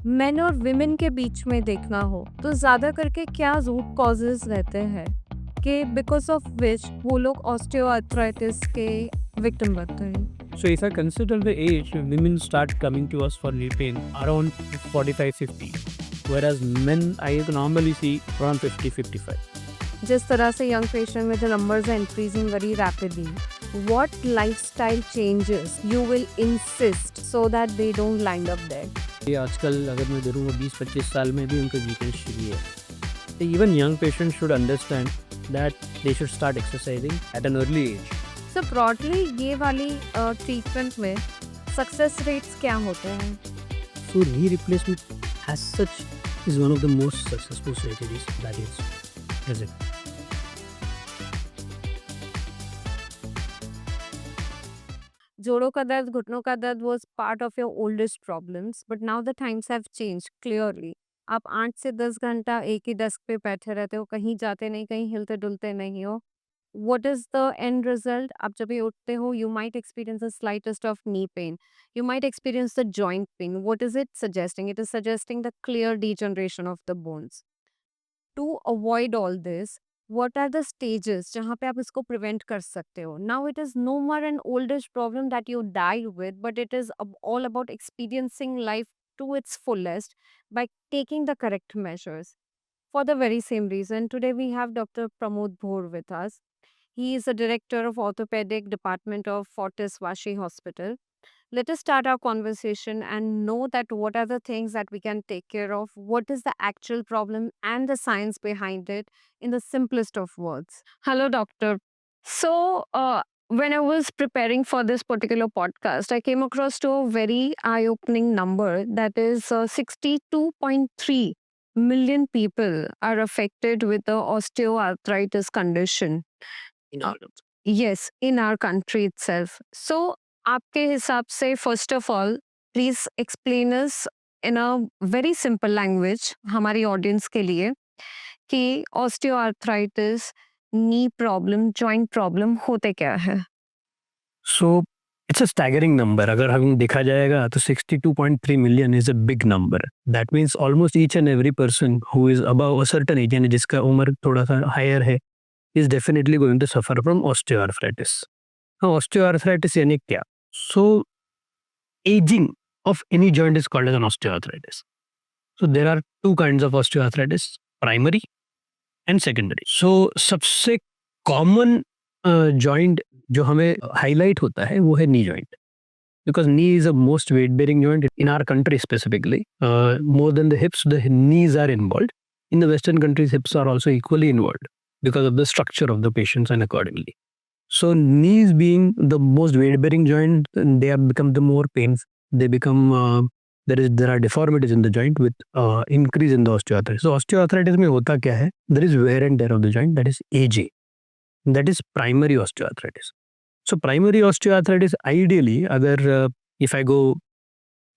Main और women के बीच में देखना हो तो ज़्यादा करके क्या रूट कॉजेज़ रहते हैं कि बिकॉज़ ऑफ विच वो लोग ऑस्टियोआर्थराइटिस के विक्टिम बनते हैं? So if I consider the age, women start coming to us for knee pain around 45-50, whereas men I normally see around 50-55. जिस तरह से यंग पेशेंट में the numbers are increasing very rapidly, what lifestyle changes you will insist so that they don't land up there? ये आजकल अगर मैं देखूँगा 20-25 साल में भी उनका वीकनेस शुरू है. So even young patients should understand that they should start exercising at an early age. So broadly ये वाली ट्रीटमेंट में सक्सेस रेट्स क्या होते हैं? So knee replacement as such is one of the most successful surgeries that is present. जोड़ों का दर्द, घुटनों का दर्द was part of your oldest problems, but now the times have changed clearly. आप 8 से 10 घंटा एक ही डेस्क पे बैठे रहते हो, कहीं जाते नहीं, कहीं हिलते-डुलते नहीं हो। What is the end result? आप जब भी उठते हो, you might experience the slightest of knee pain, you might experience the joint pain. What is it suggesting? It is suggesting the clear degeneration of the bones. To avoid all this, what are the stages जहाँ पे आप इसको prevent कर सकते हो? Now it is no more an oldish problem that you die with, but it is all about experiencing life to its fullest by taking the correct measures. For the very same reason, today we have Dr. Pramod Bhor with us. He is the director of orthopedic department of Fortis Vashi Hospital. Let us start our conversation and know that what are the things that we can take care of, what is the actual problem and the science behind it in the simplest of words. Hello, doctor. So, when I was preparing for this particular podcast, I came across to a very eye-opening number that is 62.3 million people are affected with the osteoarthritis condition. In Uh, our Yes, in our country itself. So, आपके हिसाब से first of all please explain us in a very simple language हमारी audience के लिए कि osteoarthritis, नी problem, joint problem होते क्या है? So it's a staggering number. अगर हम देखा जाएगा तो 62.3 million is a big number. That means almost each and every person who is above a certain age यानी जिसका उम्र थोड़ा सा higher है is definitely going to suffer from osteoarthritis. हाँ, osteoarthritis यानी क्या? So aging of any joint is called as an osteoarthritis. So there are two kinds of osteoarthritis, primary and secondary. So सबसे common joint जो हमें highlight होता है वो है knee joint. Because knee is the most weight bearing joint in our country specifically. More than the hips, the knees are involved. In the Western countries, hips are also equally involved because of the structure of the patients and accordingly. So knees being the most weight bearing joint, they have become the more painful. They become there are deformities in the joint with increase in the osteoarthritis. So osteoarthritis में होता क्या है? There is wear and tear of the joint, that is AJ. That is primary osteoarthritis. So primary osteoarthritis ideally अगर if I go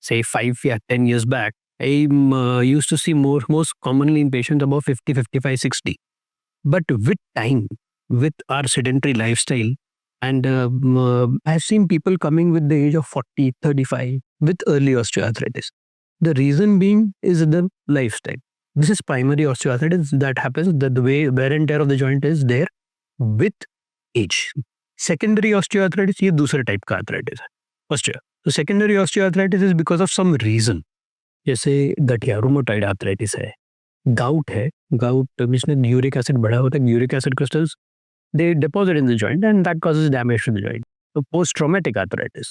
say 5 or 10 years back, I used to see most commonly in patients above 50, 55, 60. But with time, with our sedentary lifestyle, and I've seen people coming with the age of 40, 35 with early osteoarthritis. The reason being is the lifestyle. This is primary osteoarthritis that happens that the way wear and tear of the joint is there with age. Secondary osteoarthritis ये दूसरे type का arthritis है osteo. तो secondary osteoarthritis is because of some reason, जैसे गठिया rheumatoid arthritis है, gout है. Gout जिसमें यूरिक एसिड बढ़ा होता है, uric acid crystals they deposit in the joint and that causes damage to the joint. तो पोस्ट ट्रॉमेटिक आर्थराइटिस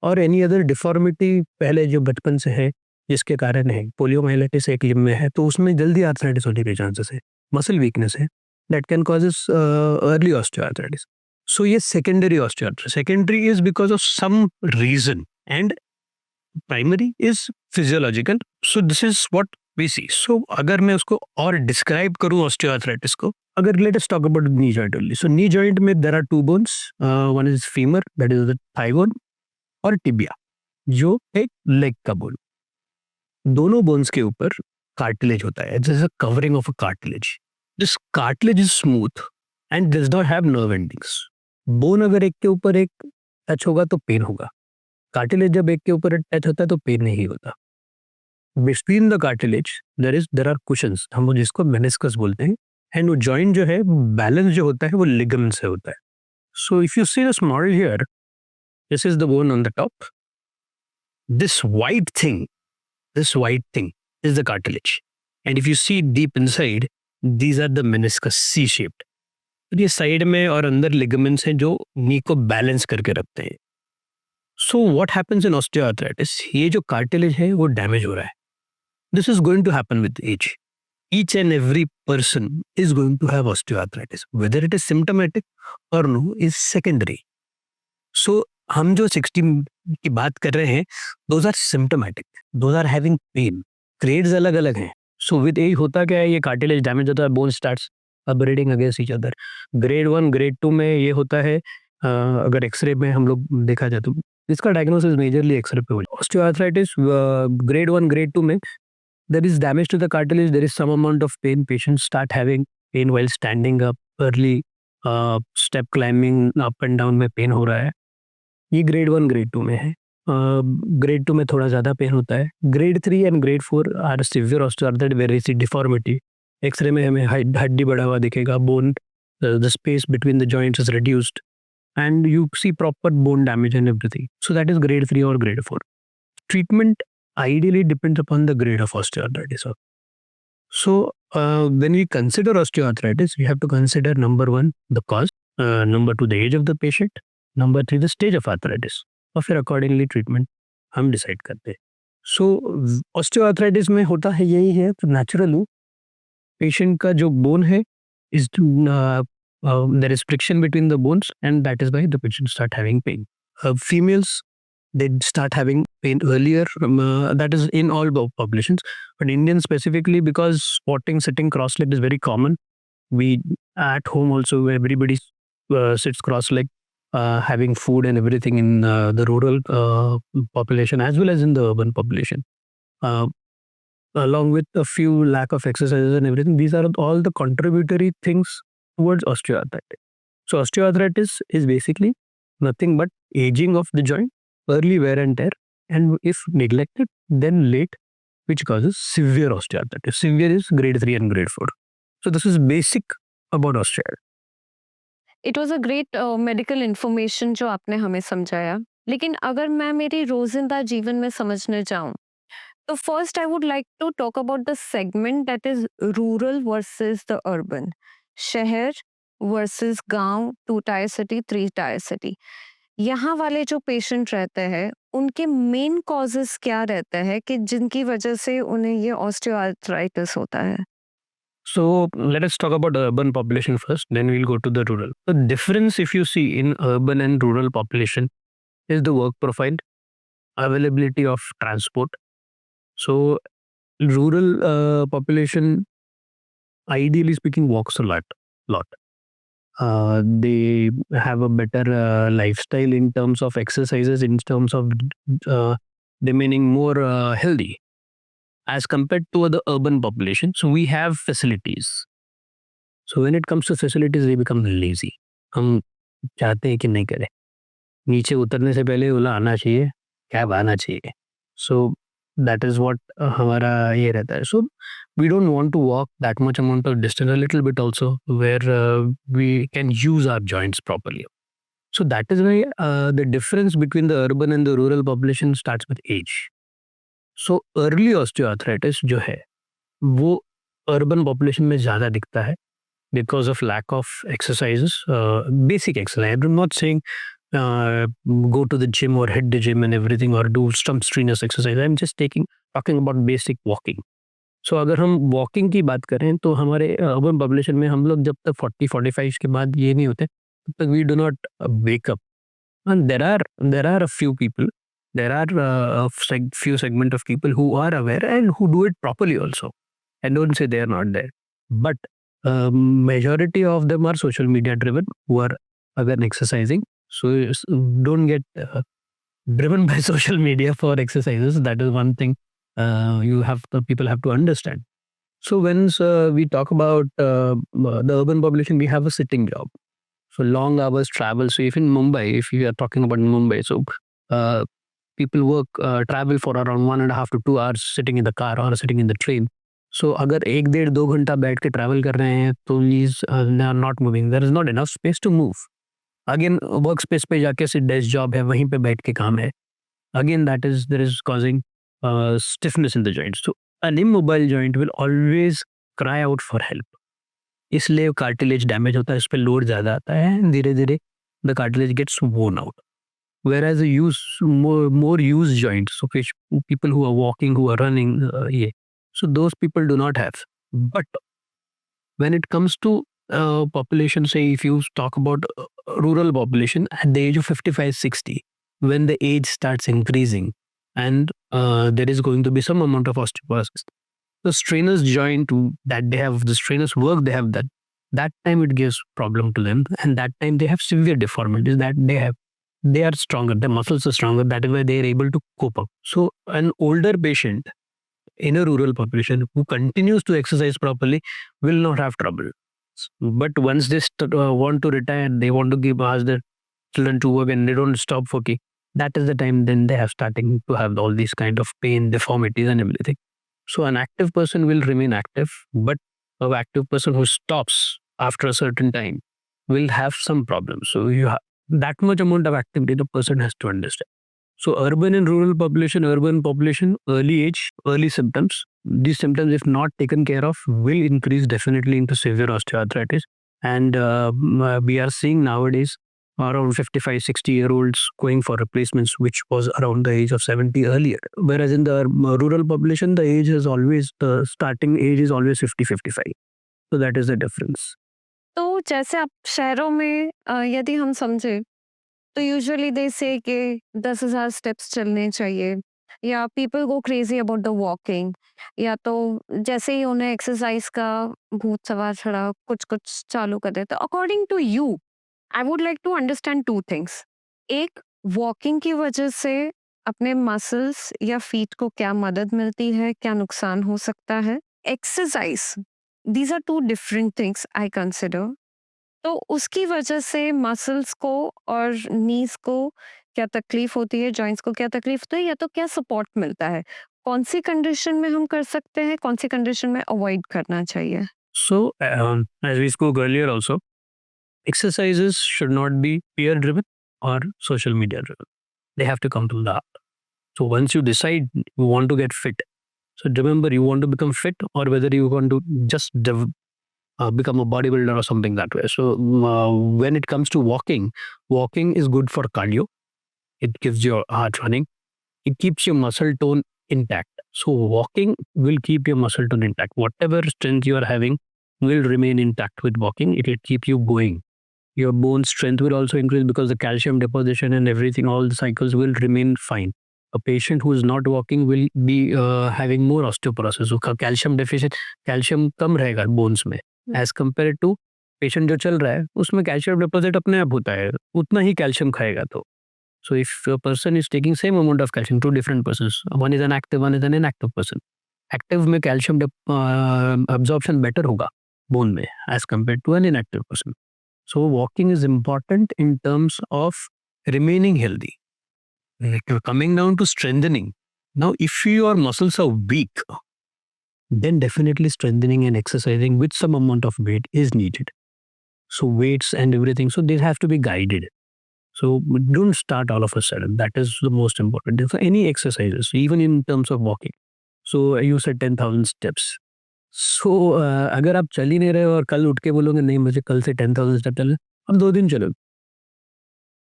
और एनी अदर डिफॉर्मिटी पहले जो बचपन से है जिसके कारण है, पोलियोमाइलिटिस एक में है तो उसमें जल्दी आर्थराइटिस होने के चांसेस है. मसल वीकनेस है that can causes early osteoarthritis. So yes, secondary osteoarthritis. Secondary is because of some reason and primary is physiological. So this is what we see. So अगर मैं उसको और describe करूँ osteoarthritis को, अगर let us talk about knee joint only. So knee joint में there are two bones. One is femur, that is the thigh bone, और tibia, जो एक leg का bone. दोनों bones के ऊपर cartilage होता है. This is a covering of a cartilage. This cartilage is smooth and does not have nerve endings. Bone अगर एक के ऊपर एक टच होगा तो पेन होगा, कार्टिलेज जब एक के ऊपर टच होता है तो पेन नहीं होता. Between the cartilage there are cushions, हम वो जिसको मेनिस्कस बोलते हैं, एंड वो जॉइंट जो है बैलेंस जो होता है वो लिगामेंट से होता है. So if you see this model here, this is the bone on the top, this white thing, this white thing is the cartilage, and if you see deep inside, these are the meniscus C shaped. तो ये side में और अंदर ligaments हैं जो नी को balance करके रखते हैं. So what happens in osteoarthritis, ये जो कार्टिलेज है वो डैमेज हो रहा है. This is going to happen with age. Each and every person is going to have osteoarthritis, whether it is symptomatic or no is secondary. So हम जो 60 की बात कर रहे हैं, those are symptomatic, those are having pain. Grades अलग अलग हैं. सो विद एज होता क्या है, ये कार्टिलेज डैमेज होता है, bone starts upgrading against each other. Grade 1 grade 2 में ये होता है. अगर एक्सरे में हम लोग देखा जाए तो इसका डायग्नोसिस मेजरली एक्सरे पे हो जाए. ऑस्टियोआर्थराइटिस ग्रेड 1 ग्रेड 2 में there is damage to the cartilage, there is some amount of pain, patients start having pain while standing up, early step climbing up and down में pen हो रहा है. ये grade 1 grade 2 में है. Grade 2 में थोड़ा ज़्यादा पेन होता है. Grade 3 and grade 4 are severe osteoarthritis where we see deformity. X-ray में हमें हड्डी बढ़ा हुआ दिखेगा, bone the space between the joints is reduced and you see proper bone damage and everything. So that is grade 3 or grade 4. Treatment ideally depends upon the grade of osteoarthritis. So when we consider osteoarthritis, we have to consider number 1 the cause, number 2 the age of the patient, number 3 the stage of arthritis, और फिर accordingly treatment हम decide करते हैं. So osteoarthritis में होता है यही है, तो naturally patient का जो bone है is there is friction between the bones, and that is why the patient start having pain. Females, they start having pain earlier. That is in all populations, but Indians specifically, because squatting, sitting cross-legged is very common. We at home also everybody sits cross-legged, having food and everything in the rural population as well as in the urban population. Along with a few lack of exercises and everything, these are all the contributory things towards osteoarthritis. So osteoarthritis is basically nothing but aging of the joint, early wear and tear, and if neglected, then late, which causes severe osteoarthritis. Severe is grade 3 and grade 4. So this is basic about osteoarthritis. It was a great medical information जो आपने हमें समझाया. लेकिन अगर मैं मेरी रोजिंदा जीवन में समझने जाऊं, तो first I would like to talk about the segment that is rural versus the urban. शहर वर्सेस गांव, 2 टायर सिटी, 3 टायर सिटी. यहाँ वाले जो पेशेंट रहते हैं, उनके मेन कॉजेस क्या रहते हैं कि जिनकी वजह से उन्हें ये ऑस्टियोआर्थराइटिस होता है? So let us talk about the urban population first, then we'll go to the rural. The difference, if you see in urban and rural population, is the work profile, availability of transport. So rural population, ideally speaking, walks a lot. They have a better lifestyle in terms of exercises, in terms of remaining more healthy as compared to the urban population. So we have facilities. So when it comes to facilities, we become lazy. हम चाहते हैं कि नहीं करें. नीचे उतरने से पहले बोला आना चाहिए, कैब आना चाहिए. So that is what हमारा ये रहता है. So we don't want to walk that much amount of distance, a little bit also, where we can use our joints properly. So that is why the difference between the urban and the rural population starts with age. So early osteoarthritis जो है वो urban population में ज़्यादा दिखता है because of lack of exercises, basic exercise. I'm not saying go to the gym or hit the gym and everything or do some strenuous exercise. I'm just talking about basic walking. So अगर हम walking की बात करें तो हमारे urban population में हम लोग जब तक 40-45 के बाद ये नहीं होते तब तक we do not wake up. And there are a few people, there are few segment of people who are aware and who do it properly also. I don't say they are not there, but majority of them are social media driven, who are aware and exercising. So don't get driven by social media for exercises. That is one thing people have to understand. So when we talk about the urban population, we have a sitting job. So long hours travel. So if in Mumbai, if you are talking about Mumbai, so people travel for around 1.5 to 2 hours sitting in the car or sitting in the train. So अगर 1 डेढ़ 2 घंटा बैठ के travel कर रहे हैं तो means they are not moving, there is not enough space to move. Again work space पे जाके सिर्फ डेस्क जॉब है, वहीं पे बैठ के काम है. Again, that is there is causing stiffness in the joint. So an immobile joint will always cry out for help. इसलिए कार्टिलेज डैमेज होता है, इस पे लोड ज़्यादा आता है, धीरे धीरे the cartilage gets worn out. Whereas a more used joints, so people who are walking, who are running, yeah, so those people do not have. But when it comes to population, say if you talk about rural population at the age of 55-60, when the age starts increasing and there is going to be some amount of osteoporosis, the strainers joint that they have, the strainers work they have, that time it gives problem to them, and that time they have severe deformities that they are stronger, the muscles are stronger, that is why they are able to cope up. So an older patient in a rural population who continues to exercise properly will not have trouble. But once they want to retire, they want to ask their children to work and they don't stop working, that is the time then they have starting to have all these kind of pain, deformities and everything. So an active person will remain active, but an active person who stops after a certain time will have some problems. So that much amount of activity the person has to understand. So urban and rural population, early age, early symptoms. These symptoms, if not taken care of, will increase definitely into severe osteoarthritis. And we are seeing nowadays around 55-60-year-olds going for replacements, which was around the age of 70 earlier. Whereas in the rural population, the starting age is always 50-55. So that is the difference. तो जैसे आप शहरों में यदि हम समझे तो usually they से कि 10,000 स्टेप्स चलने चाहिए, या people go crazy about the walking, या तो जैसे ही उन्हें एक्सरसाइज का भूत सवार चढ़ा कुछ कुछ चालू कर देते. According to you, I would like to understand two things. एक, वॉकिंग की वजह से अपने मसल्स या फीट को क्या मदद मिलती है, क्या नुकसान हो सकता है. Exercise, these are two different things I consider. तो उसकी वजह से मसल्स को और नीज को क्या तकलीफ होती है, जॉइंट्स को क्या तकलीफ होती है, या तो क्या सपोर्ट मिलता है. कौन सी कंडीशन में हम कर सकते हैं, कौन सी कंडीशन में अवॉइड करना चाहिए. So as we spoke earlier also, exercises should not be peer driven or social media driven. They have to come from the heart. So once you decide you want to get fit, so remember you want to become fit or whether you want to just become a bodybuilder or something that way. So when it comes to walking is good for cardio. It gives your heart running. It keeps your muscle tone intact. So walking will keep your muscle tone intact. Whatever strength you are having will remain intact with walking. It will keep you going. Your bone strength will also increase because the calcium deposition and everything, all the cycles will remain fine. A patient who is not walking will be having more osteoporosis. So calcium deficit, calcium कम रहेगा bones में as compared to patient जो चल रहा है उसमें calcium deposit अपने आप होता है, उतना ही calcium खाएगा. तो so if a person is taking same amount of calcium, two different persons, one is an active, one is an inactive person, active में calcium absorption better होगा bone में as compared to an inactive person. So walking is important in terms of remaining healthy. Coming down to strengthening. Now, if your muscles are weak, then definitely strengthening and exercising with some amount of weight is needed. So weights and everything, so they have to be guided. So don't start all of a sudden. That is the most important. For any exercises, even in terms of walking. So you said 10,000 steps. So अगर आप चल ही नहीं रहे और कल उठ के बोलोगे नहीं मुझे कल से 10,000 स्टेप चलना, अब 2 दिन चलो.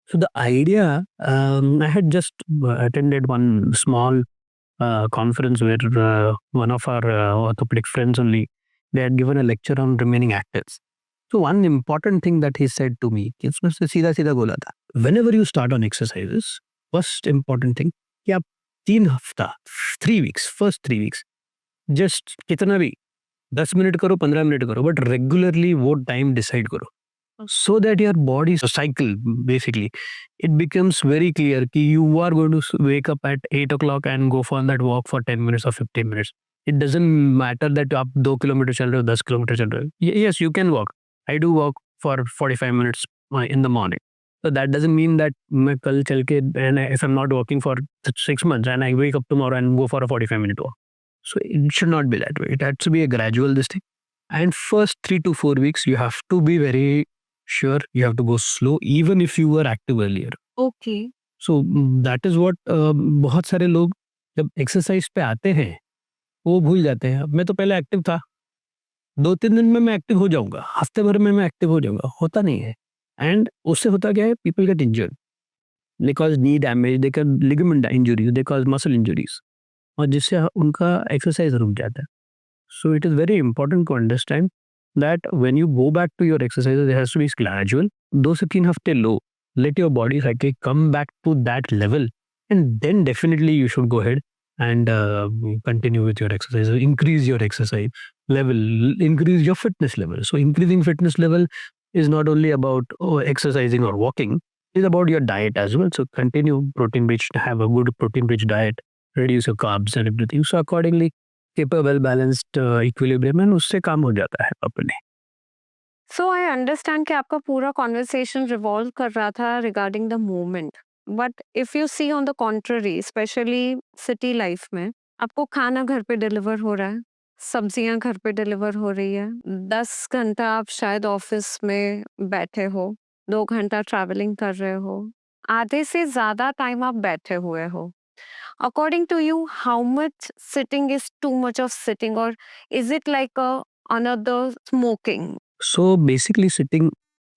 So the idea, I had just attended one small conference where one of our orthopedic friends only, they had given a lecture on remaining active. So one important thing that he said to me, कि उसमें से सीधा सीधा बोला था, whenever you start on exercises, first important thing कि आप 3 हफ्ता 3 weeks, first 3 weeks, just कितना भी 10 मिनट करो 15 मिनट करो, but regularly वो time decide करो. So that your body cycle, basically, it becomes very clear कि you are going to wake up at 8 o'clock and go for that walk for 10 minutes or 15 minutes. It doesn't matter that आप 2 kilometre चल रहे हो 10 kilometre चल रहे हो. Yes, you can walk. I do walk for 45 minutes in the morning. So that doesn't mean that मैं कल चल के and if I'm not working for 6 months and I wake up tomorrow and go for a 45-minute walk. So it should not be that way. It has to be a gradual this thing. And first 3 to 4 weeks, you have to be very sure. You have to go slow, even if you were active earlier. Okay. So that is what बहुत सारे लोग जब exercise पे आते हैं वो भूल जाते हैं। अब मैं तो पहले एक्टिव था, 2-3 दिन में मैं एक्टिव हो जाऊंगा, हफ्ते भर में मैं एक्टिव हो जाऊंगा, होता नहीं है। एंड उससे होता क्या है, people get injured, they cause knee damage, they cause ligament injuries, they cause muscle injuries, और जिससे उनका एक्सरसाइज रुक जाता है। So it is very important to understand that when you go back to your exercises, it has to be gradual. 2 से 3 हफ्ते लो, let your body cycle come back to that level, and then definitely you should go ahead and continue with your exercise. Increase your exercise level, increase your fitness level. So increasing fitness level is not only about exercising or walking, it's about your diet as well. So continue protein rich, have a good protein rich diet, reduce your carbs and everything. So accordingly keep a well balanced equilibrium and उससे काम हो जाता है अपने। सो I understand कि आपका पूरा conversation revolve कर रहा था regarding the movement, but if you see on the contrary, especially city life में, आपको खाना घर पे डिलीवर हो रहा है, सब्जियां घर पे डिलीवर हो रही है, 10 घंटा आप शायद ऑफिस में बैठे हो, 2 घंटा ट्रैवलिंग कर रहे हो, आधे से ज्यादा टाइम आप बैठे हुए हो। According to you, how much sitting is too much of sitting, or is it like a another smoking? So basically sitting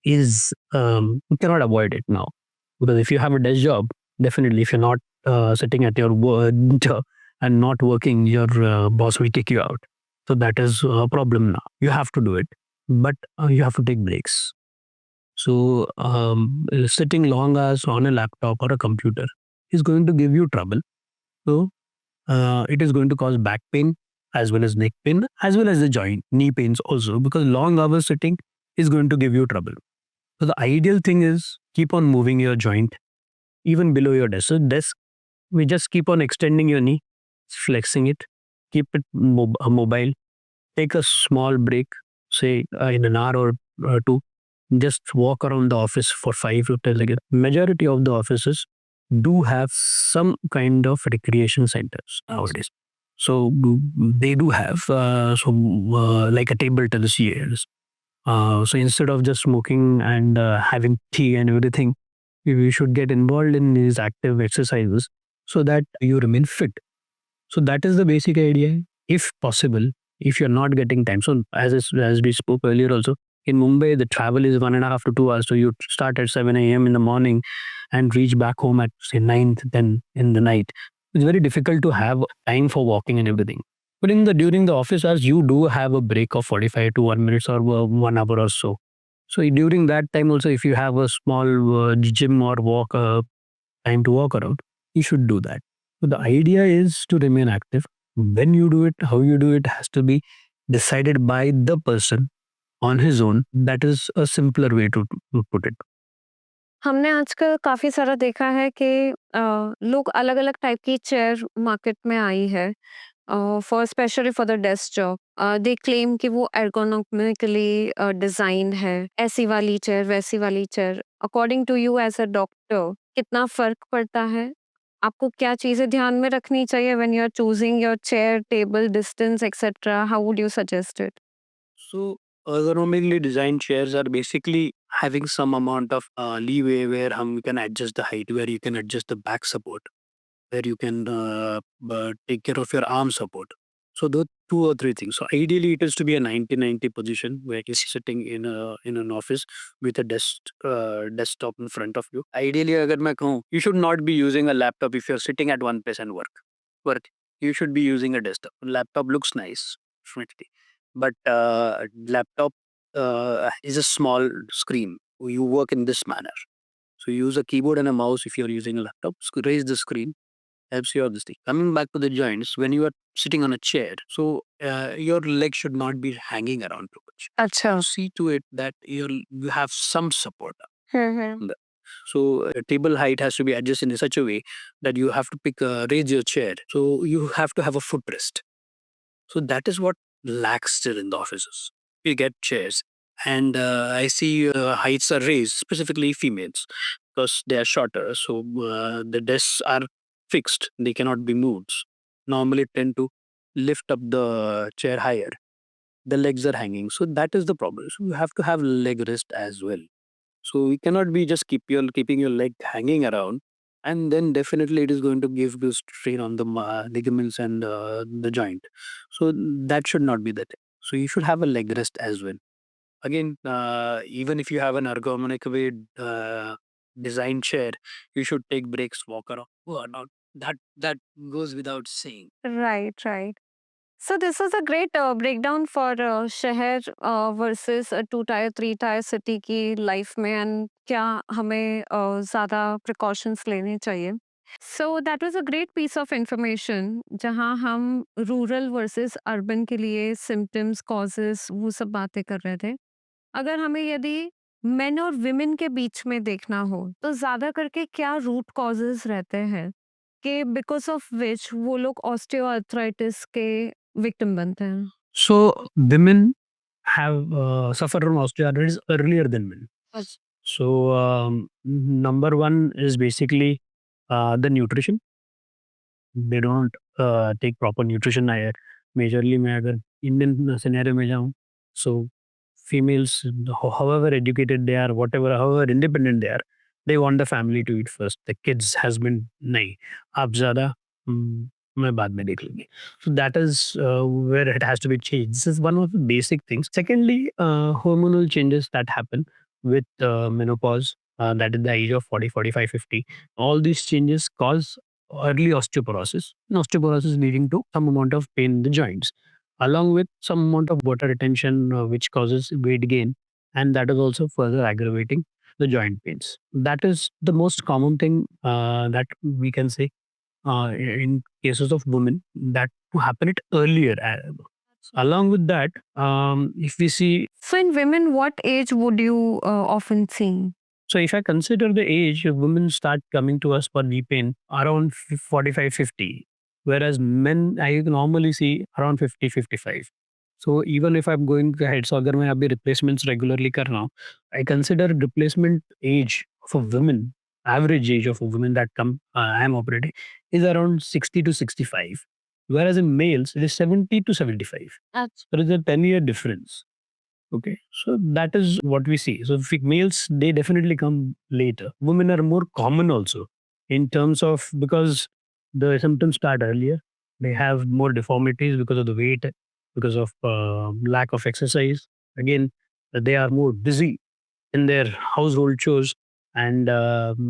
is you cannot avoid it now, because if you have a desk job, definitely if you're not sitting at your job and not working, your boss will kick you out. So that is a problem now. You have to do it, but you have to take breaks. So sitting long hours on a laptop or a computer is going to give you trouble. So it is going to cause back pain as well as neck pain as well as the joint knee pains also, because long hours sitting is going to give you trouble. So the ideal thing is keep on moving your joint even below your desk. So desk, we just keep on extending your knee, flexing it, keep it mobile, take a small break, say in an hour or two, just walk around the office for 5 to 10 seconds. Majority of the offices do have some kind of recreation centers nowadays. So they do have like a table tennis chairs. So instead of just smoking and having tea and everything, you should get involved in these active exercises so that you remain fit. So that is the basic idea. If possible, if you're not getting time, so as we spoke earlier also, in Mumbai the travel is 1.5 to 2 hours. So you start at 7 a.m. in the morning and reach back home at say 9, 10 in the night. It's very difficult to have time for walking and everything. But during the office hours, you do have a break of 45 to 1 minutes or 1 hour or so. So during that time also, if you have a small gym or walk time to walk around, you should do that. So the idea is to remain active. When you do it, how you do it has to be decided by the person on his own. That is a simpler way to put it. हमने आजकल काफी सारा देखा है कि लोग अलग-अलग type की चेयर मार्केट में आई है, for specially for the desk job. They claim कि वो एर्गोनॉमिकली डिजाइन है, ऐसी वाली चेयर, वैसी वाली chair. According to you as a doctor, कितना फर्क पड़ता है? आपको क्या चीजें ध्यान में रखनी चाहिए when you are choosing your chair, table, distance etcetera? How would you suggest it? So, ergonomically designed chairs are basically having some amount of leeway where we can adjust the height, where you can adjust the back support, where you can take care of your arm support. So those 2 or 3 things. So ideally, it is to be a 90-90 position where you're sitting in an office with a desktop in front of you. Ideally, अगर मैं कहूँ, you should not be using a laptop if you're sitting at one place and work. You should be using a desktop. Laptop looks nice, definitely, but laptop is a small screen. You work in this manner. So use a keyboard and a mouse if you're using a laptop. Raise the screen, helps you out this thing. Coming back to the joints, when you are sitting on a chair, so your leg should not be hanging around too much. अच्छा। See to it that you have some support. Hmm. So table height has to be adjusted in such a way that you have to raise your chair. So you have to have a footrest. So that is what lacks still in the offices. You get chairs and I see heights are raised, specifically females, because they are shorter. So the desks are fixed; they cannot be moved. Normally, tend to lift up the chair higher. The legs are hanging, so that is the problem. So you have to have leg rest as well. So you cannot be just keeping your leg hanging around, and then definitely it is going to give you strain on the ligaments and the joint. So that should not be the thing. So you should have a leg rest as well. Again, even if you have an ergonomic way designed chair, you should take breaks, walk around. Well, not that goes without saying. Right, right. So this is a great breakdown for शहर versus two tier three tier city की life में and क्या हमें ज़्यादा precautions लेने चाहिए. So that was a great piece of information जहां हम रूरल वर्सेस अर्बन के लिए सिम्टम्स कॉजेस वो सब बातें कर रहे थे. अगर हमें यदि मेन और विमेन के बीच में देखना हो तो ज़्यादा करके क्या रूट कॉजेस रहते हैं कि बिकॉज ऑफ विच वो लोग ऑस्टियोआर्थराइटिस के विक्टिम बनते हैं. So women have suffered from osteoarthritis earlier than men. अच्छा. So number one is basically the nutrition. They don't take proper nutrition. I majorly मैं अगर Indian scenario में जाऊँ, so females, however educated they are, whatever, however independent they want the family to eat first. The kids husband नहीं, आप ज़्यादा मैं बाद में देख लेंगे. So that is where it has to be changed. This is one of the basic things. Secondly, hormonal changes that happen with menopause. That is the age of 40, 45, 50. All these changes cause early osteoporosis, and osteoporosis leading to some amount of pain in the joints, along with some amount of water retention, which causes weight gain, and that is also further aggravating the joint pains. That is the most common thing that we can say in cases of women that to happen it earlier. Along with that, if we see, So in women, what age would you often see? so if I consider the age, women start coming to us for knee pain around 45, 50, whereas men I normally see around 50, 55. So even if I'm going ahead, so अगर मैं अभी replacements regularly कर रहा हूँ, I consider replacement age for women, average age of a women that come I am operating is around 60 to 65, whereas in males it is 70 to 75. अच्छा. There is a 10-year difference. Okay, so that is what we see. So males, they definitely come later. Women are more common also in terms of, because the symptoms start earlier. They have more deformities because of the weight, because of lack of exercise. Again, they are more busy in their household chores, and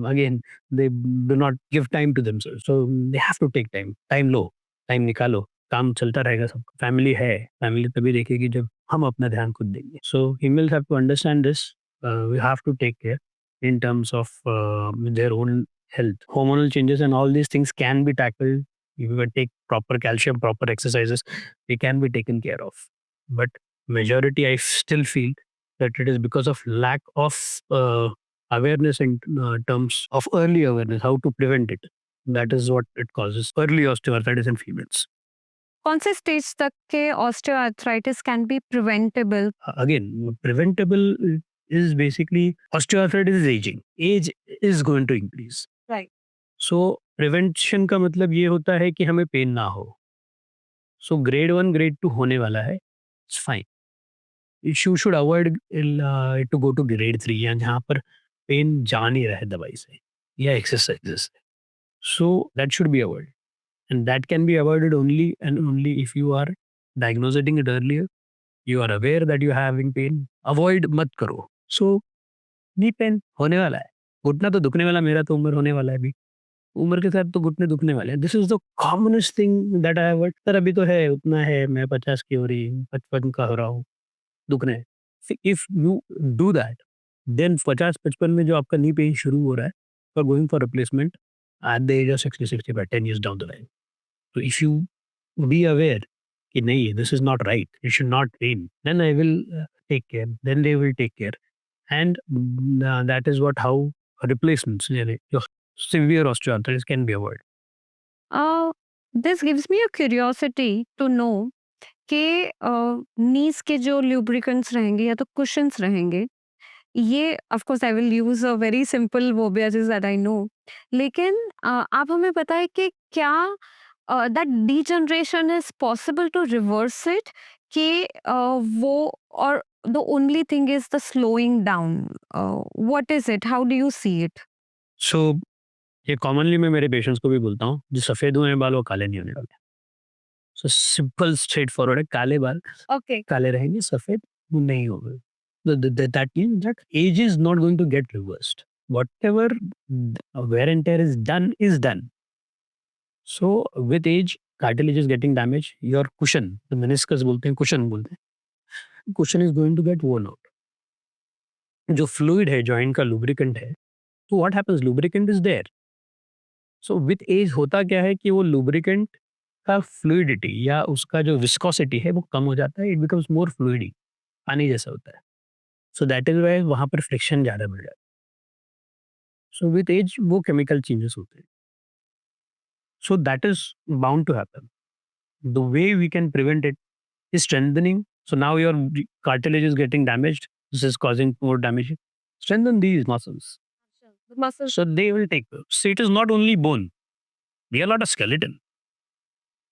again, they do not give time to themselves. So they have to take time. Time low, time निकालो. काम चलता रहेगा सबका. Family है, family तभी देखेगी जब हम अपना ध्यान खुद देंगे. So females have to understand this. We have to take care in terms of their own health. Hormonal changes and all these things can be tackled. If we take proper calcium, proper exercises, they can be taken care of. But majority, I still feel that it is because of lack of awareness in terms of early awareness, how to prevent it. That is what it causes early osteoarthritis in females. कौन से stage तक के osteoarthritis can be preventable? Again, preventable is basically osteoarthritis is aging. Age is going to increase. Right. So prevention का मतलब ये होता है कि हमें पेन ना हो. So grade 1, grade 2 होने वाला है. It's fine. You should avoid it to go to grade 3 या जहाँ पर पेन जा नहीं रहा है दवाई से या एक्सरसाइजेस से. So that should be avoided. And that can be avoided only and only if you are diagnosing it earlier. You are aware that you are having pain. Avoid मत करो. So नी पेन होने वाला है. घुटना तो दुखने वाला, मेरा तो उम्र होने वाला है अभी. उम्र के साथ तो घुटने दुखने वाले हैं. This is the commonest thing that I have. Sir अभी तो है, उतना है, मैं 50 की हो रही हूँ, 55 का हो रहा हूँ, दुखने है. If you do that, then 50-55 में जो आपका नी पेन शुरू हो रहा है, for going for replacement at the age of 60-65, 10 years down the line. So if you be aware कि नहीं, this is not right, you should not pain, then I will take care, then they will take care. And that is what how replacements, यानी जो severe osteoarthritis can be avoided. This gives me a curiosity to know कि knees के जो lubricants रहेंगे या तो cushions रहेंगे, ये of course I will use a very simple verbiages that I know. लेकिन आप हमें बताएँ कि क्या that degeneration is possible to reverse it, कि वो, और the only thing is the slowing down, what is it? How do you see it? So ये कॉमनली मैं मेरे पेशेंट्स को भी बोलता हूँ, जो सफ़ेद हुए हैं बाल वो काले नहीं होने वाले। सो सिंपल स्ट्रेट फॉरवर्ड है, काले बाल ओके। काले रहेंगे, सफ़ेद वो नहीं होंगे। That means that age is not going to get reversed. Whatever wear and tear is done. So with age cartilage is getting damage, your cushion, the meniscus बोलते हैं, कुशन बोलते हैं, cushion is going to get worn out. जो fluid है, joint का lubricant है, तो what happens, lubricant is there. So with age होता क्या है कि वो लुब्रिकेंट का फ्लूइडिटी या उसका जो विस्कोसिटी है वो कम हो जाता है, इट बिकम्स मोर फ्लूइडी, पानी जैसा होता है। सो दैट इज वाई वहाँ पर फ्रिक्शन ज़्यादा बढ़ जाता है। सो विथ एज वो केमिकल चेंजेस होते हैं। So that is bound to happen. The way we can prevent it is strengthening. So now your cartilage is getting damaged. This is causing more damage. Strengthen these muscles. Muscle. So they will take. So it is not only bone. They are not a skeleton.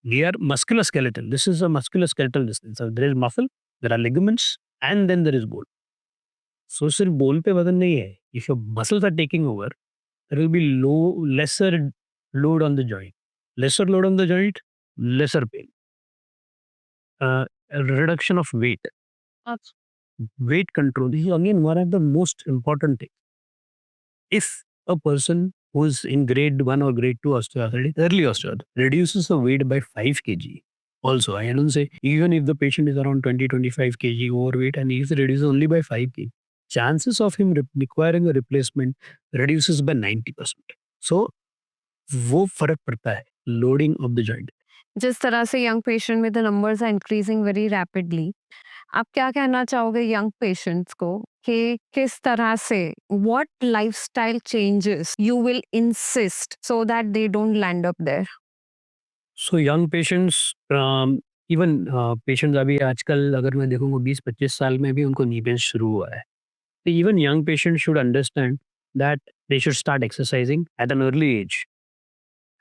They are musculoskeletal. This is a musculoskeletal distance. So there is muscle, there are ligaments, and then there is bone. So सिर्फ bone पे वजन नहीं है. If your muscles are taking over, there will be lesser load on the joint. Lesser load on the joint, lesser pain. A reduction of weight. अच्छा। Weight control. This is again one of the most important things. If a person who is in grade 1 or grade 2 osteoarthritis, early osteoarthritis, reduces the weight by 5 kg, also, I don't say, even if the patient is around 20-25 kg overweight and if he reduces only by 5 kg, chances of him requiring a replacement reduces by 90%. So, वो फर्क पड़ता है loading of the joint. जिस तरह से young patient में the numbers are increasing very rapidly, आप क्या कहना चाहोगे यंग पेशेंट्स को कि किस तरह से, what lifestyle changes you will insist so that they don't land up there? So young patients, even patients अभी आजकल अगर मैं देखूंगा 20-25 साल में भी उनको नी पेन शुरू हुआ है। So even young patients should understand that they should start exercising at an early age.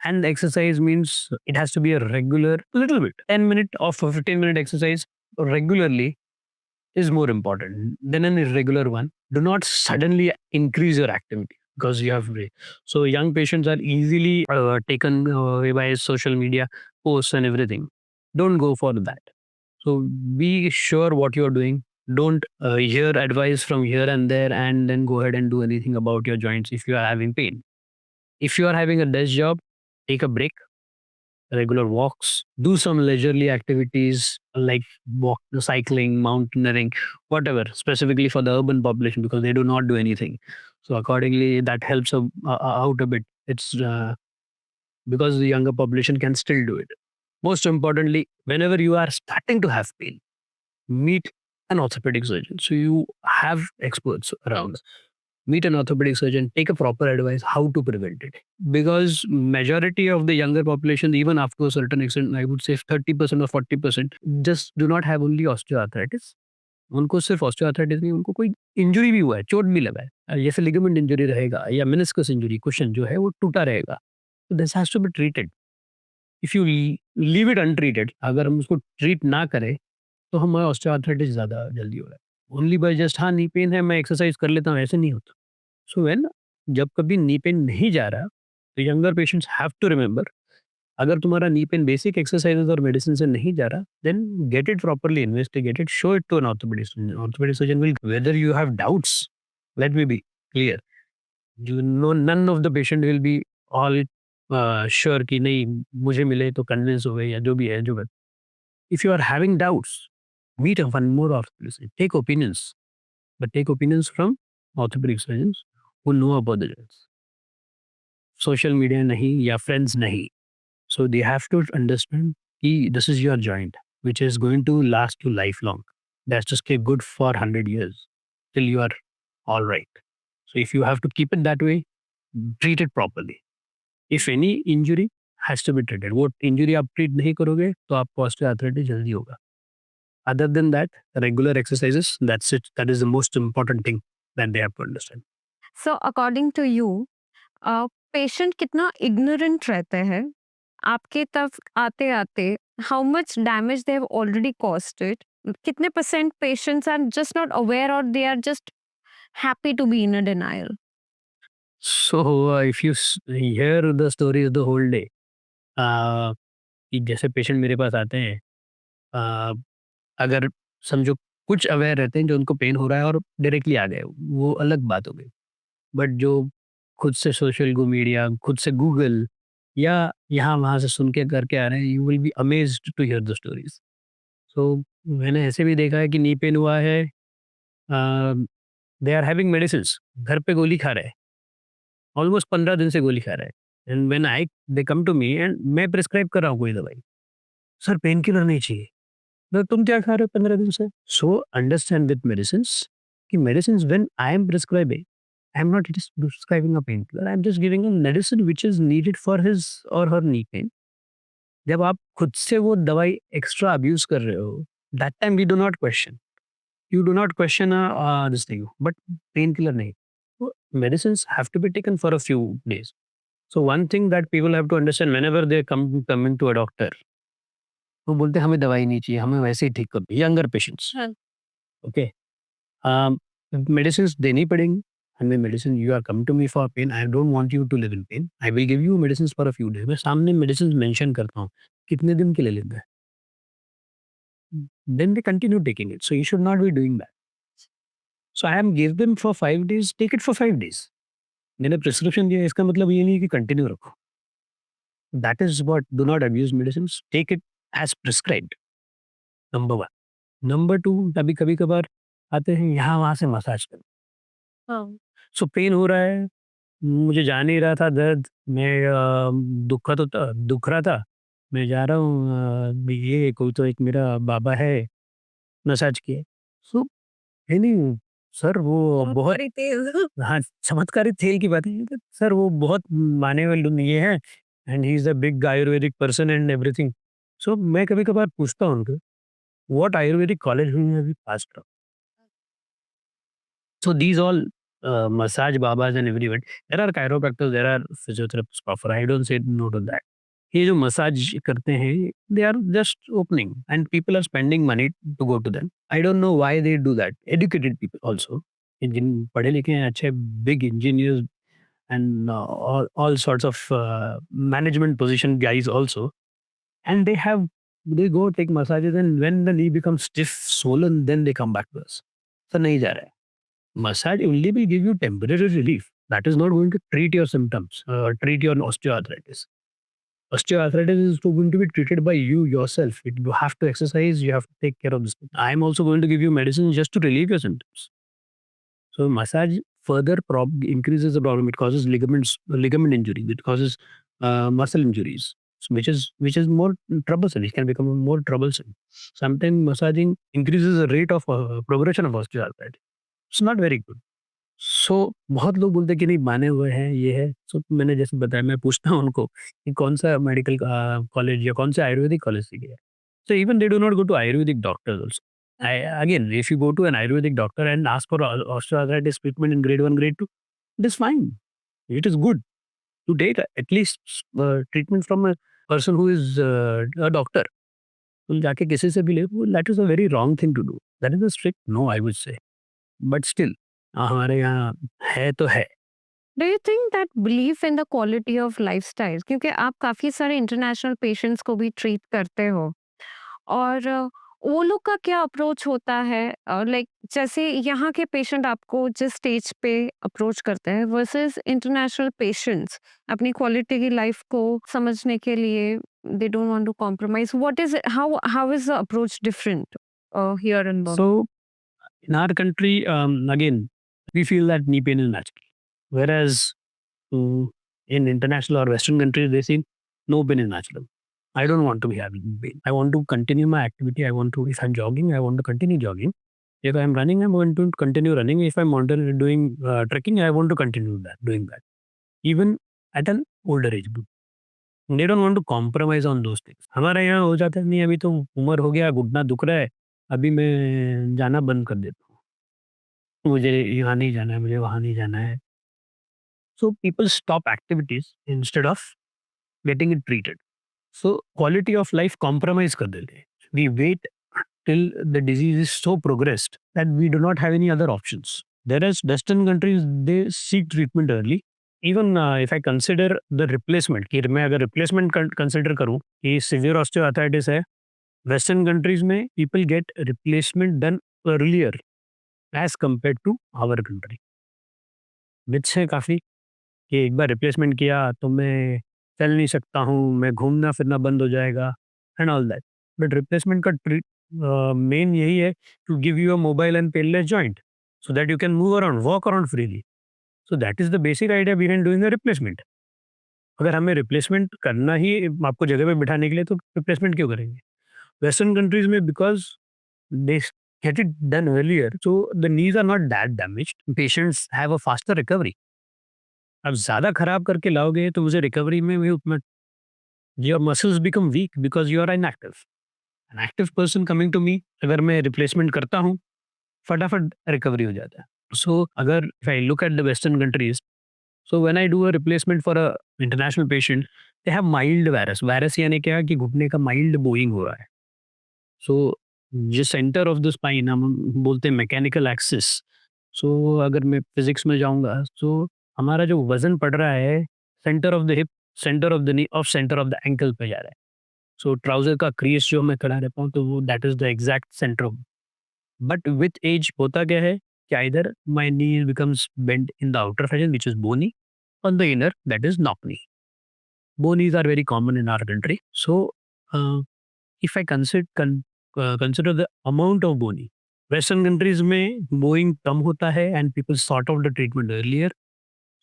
And exercise means it has to be a regular, little bit, 10-minute or 15-minute exercise regularly is more important than an irregular one. Do not suddenly increase your activity because you have break. So young patients are easily taken away by social media posts and everything. Don't go for that. So be sure what you're doing. Don't hear advice from here and there and then go ahead and do anything about your joints if you are having pain. If you are having a desk job, take a break, regular walks, do some leisurely activities like cycling, mountaineering, whatever, specifically for the urban population because they do not do anything. So accordingly, that helps out a bit. It's because the younger population can still do it. Most importantly, whenever you are starting to have pain, meet an orthopedic surgeon. So you have experts around. Meet an orthopedic surgeon, take a proper advice how to prevent it. Because majority of the younger population, even after a certain extent, I would say 30% or 40%, just do not have only osteoarthritis. उनको सिर्फ osteoarthritis नहीं, उनको कोई injury भी हुआ है, चोट भी लगा है, जैसे लिगामेंट इंजरी रहेगा या मेनिस्कस इंजरी, कुशन जो है वो टूटा रहेगा, तो this has to be treated. If you leave it untreated, अगर हम उसको ट्रीट ना करें तो हमें ऑस्टियोआर्थराइटिस ज़्यादा जल्दी हो रहा है। ओनली बाय जस्ट हाँ, नी पेन है मैं एक्सरसाइज कर लेता हूँ, ऐसे नहीं होता। सो व्हेन जब कभी नी पेन नहीं जा रहा, तो younger patients have to remember, अगर तुम्हारा नी पेन बेसिक एक्सरसाइजेज और मेडिसिन से नहीं जा रहा, then get it properly investigated, show it to an orthopaedic surgeon. Orthopaedic surgeon will, whether you have doubts, let me be clear, you know none of the patient will be all sure कि नहीं मुझे मिले तो convince हो गए या जो भी है जो। If you are having doubts, meet one more orthopedic surgeon. Take opinions, but take opinions from orthopedic surgeons who know about the joints. Social media nahi ya friends nahi. So they have to understand कि this is your joint, which is going to last you lifelong. That's just good for 100 years till you are all right. So if you have to keep it that way, treat it properly. If any injury has to be treated, वो injury आप treat नहीं करोगे तो आपको osteoarthritis जल्दी होगा। Other than that, regular exercises, that's it. That is the most important thing that they have to understand. So according to you patient कितना ignorant रहते हैं आपके तक आते-आते, how much damage they have already caused it? कितने percent patients are just not aware और they are just happy to be in a denial? So, if you hear the stories the whole day, uh, कि जैसे patient मेरे पास आते हैं, uh, अगर समझो कुछ अवेयर रहते हैं जो उनको पेन हो रहा है और डायरेक्टली आ गए, वो अलग बात हो गई। बट जो खुद से सोशल मीडिया, खुद से गूगल या यहाँ वहाँ से सुन के करके आ रहे हैं, you will be amazed to hear the stories. So मैंने ऐसे भी देखा है कि नी पेन हुआ है, दे आर हैविंग मेडिसिन, घर पे गोली खा रहे हैं, ऑलमोस्ट 15 दिन से गोली खा रहे हैं, and when I they come to me and मैं प्रिस्क्राइब कर रहा हूँ कोई दवाई, सर पेन किलर नहीं चाहिए। तो तुम क्या खा रहे हो 15 दिन से? सो अंडरस्टैंड विद मेडिसिन कि medicine when I M prescribing, I am not just prescribing a painkiller, I am just giving him medicine which is needed for his or her knee pain. जब आप खुद से वो दवाई extra abuse कर रहे हो, that time you do not question, this thing, but pain killer नहीं। Medicine have to be taken for a few days. So one thing that people have to understand whenever they coming to a doctor, वो बोलते हैं हमें दवाई नहीं चाहिए, हमें वैसे ही ठीक कर दो, यंगर पेशेंट्स, हाँ। ओके। मेडिसिन देनी पड़ेंगी, हमें medicine, you are come to me for pain, I don't want you to live in pain, I will give you medicine for a few days. मैं सामने मेडिसिन मेंशन करता हूँ कितने दिन के लिए लेना है, then they continue taking it, so you should not be doing that. So I am give them for 5 days, take it for 5 days. मैंने प्रिस्क्रिप्शन दिया, इसका मतलब ये नहीं कि कंटिन्यू रखो। That is what, do not abuse medicine, take it as prescribed, number 1। Number 2, कभी कभी-कभार आते हैं यहाँ वहाँ से मसाज कर, हाँ। सो पेन हो रहा है, मुझे जा नहीं रहा था दर्द, मैं दुख रहा था, मैं जा रहा हूँ, ये कोई तो एक मेरा बाबा है, मसाज किए। सो है नहीं सर, वो बहुत, बड़ी तेज। हाँ, चमत्कारी खेल की बात है ये तो, सर वो बहुत माने वाले लोग ये हैं, and he is a big Ayurvedic person and everything. So मैं कभी-कभार पूछता हूँ उनको, what Ayurvedic college you have passed from? So these all massage babas and everyone, there are chiropractors, there are physiotherapists proper. I don't say no to that. ये जो massage करते हैं, they are just opening and people are spending money to go to them. I don't know why they do that. Educated people also, जिन पढ़े लिखे हैं, अच्छे big engineers and all sorts of management position guys also, and they go take massages, and when the knee becomes stiff, swollen, then they come back to us. So नहीं जा रहा है। Massage only will give you temporary relief. That is not going to treat your symptoms or treat your osteoarthritis. Osteoarthritis is going to be treated by you yourself. You have to exercise, you have to take care of this. I am also going to give you medicine just to relieve your symptoms. So massage further increases the problem. It causes ligament injury. It causes muscle injuries, which is more troublesome. It can become more troublesome. Sometimes massaging increases the rate of progression of osteoarthritis. It's not very good. सो बहुत लोग बोलते हैं कि नहीं माने हुए हैं, ये है। सो मैंने जैसे बताया, मैं पूछता हूँ उनको कि कौन सा मेडिकल कॉलेज या कौन सा आयुर्वेदिक कॉलेज से किया है। So even they do not go to ayurvedic doctors also. I again, if you go to an ayurvedic doctor and ask for osteoarthritis treatment in grade 1, grade 2, it is fine, it is good to take at least treatment from a person who is a doctor. तुम जाके किसी से भी ले, that is a very wrong thing to do, that is a strict no, I would say. But still हमारे यहाँ है तो है। Do you think that belief in the quality of lifestyle, क्योंकि आप काफी सारे इंटरनेशनल पेशेंट्स को भी ट्रीट करते हो, और वो लोग का क्या अप्रोच होता है? लाइक जैसे यहाँ के पेशेंट आपको जिस स्टेज पे अप्रोच करते हैं वर्सेस इंटरनेशनल पेशेंट्स अपनी क्वालिटी की लाइफ को समझने के लिए they don't want to compromise, what is how is the approach different here in Bombay? So in our country, again, we feel that knee pain is natural, whereas in international or Western countries, they say no pain is natural. I don't want to be having pain. I want to continue my activity. I want to, if I'm jogging, I want to continue jogging. If I'm running, I want to continue running. If I'm doing trekking, I want to continue doing that. Even at an older age group. They don't want to compromise on those things. हमारे यहाँ हो जाता है, नहीं अभी तो उम्र हो गया, घुटना दुख रहा है, अभी मैं जाना बंद कर देता हूँ। मुझे यहाँ नहीं जाना है, मुझे वहाँ नहीं जाना है। So people stop activities instead of getting it treated. So quality of life compromise कर देते हैं। We wait till the disease is so progressed that we do not have any other options. Whereas Western countries, they seek treatment early. Even if I consider the replacement, कि मैं अगर replacement consider करूँ कि severe osteoarthritis है, Western countries में people get replacement done earlier as compared to our country. Myths है काफ़ी कि एक बार रिप्लेसमेंट किया तो मैं चल नहीं सकता हूँ, मैं घूमना-फिरना बंद हो जाएगा and all that. But replacement का मेन यही है to give you a mobile and painless joint so that you can move around, walk around freely. So that is the basic idea behind doing a replacement. अगर हमें replacement करना ही आपको जगह पे बिठाने के लिए तो रिप्लेसमेंट क्यों करेंगे? वेस्टर्न कंट्रीज़ में because they get it done earlier so the knees are not that damaged, patients have a faster recovery. अब ज़्यादा खराब करके लाओगे तो मुझे रिकवरी में भी उतना your muscles become weak because you are inactive. An active person coming to me, अगर मैं रिप्लेसमेंट करता हूँ, फटाफट रिकवरी हो जाता है। सो अगर if I look at the western countries, so when I do a replacement for a international patient, they have mild virus. Virus यानी क्या कि घुटने का माइल्ड बोइंग हो रहा है। सो जो सेंटर ऑफ द स्पाइन हम बोलते हैं मैकेनिकल एक्सिस। सो अगर मैं फिजिक्स में जाऊँगा तो हमारा जो वज़न पड़ रहा है centre of the hip, centre of the knee और सेंटर ऑफ द एंकल पे जा रहा है। सो ट्राउज़र का क्रीज़ जो मैं खड़ा रहता हूँ तो वो that is the exact centre of. But with age होता क्या है कि either my knee becomes bent in the outer region which is bony, on the inner that is knock knee. Bonies are very common in our country. So if I consider the amount of bony, Western countries में bowing कम होता है and people sort out the treatment earlier,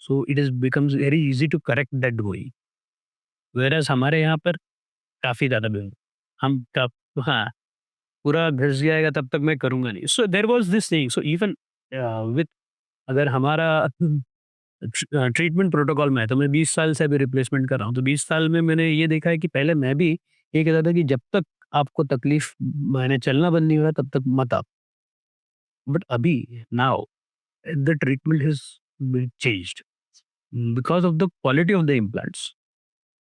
so it is becomes very easy to correct that bowing. Whereas हमारे यहाँ पर काफ़ी ज़्यादा bowing, हम कब हाँ, पूरा घिस जाएगा तब तक मैं करूँगा नहीं। So there was this thing. So even with अगर हमारा ट्रीटमेंट प्रोटोकॉल में है तो मैं 20 साल से अभी रिप्लेसमेंट कर रहा हूँ। तो 20 साल में मैंने ये देखा है कि पहले मैं भी ये कहता था कि जब तक आपको तकलीफ माने चलना बंद नहीं हो रहा तब तक मत आप। बट अभी now the treatment has been changed because of the quality of the implants.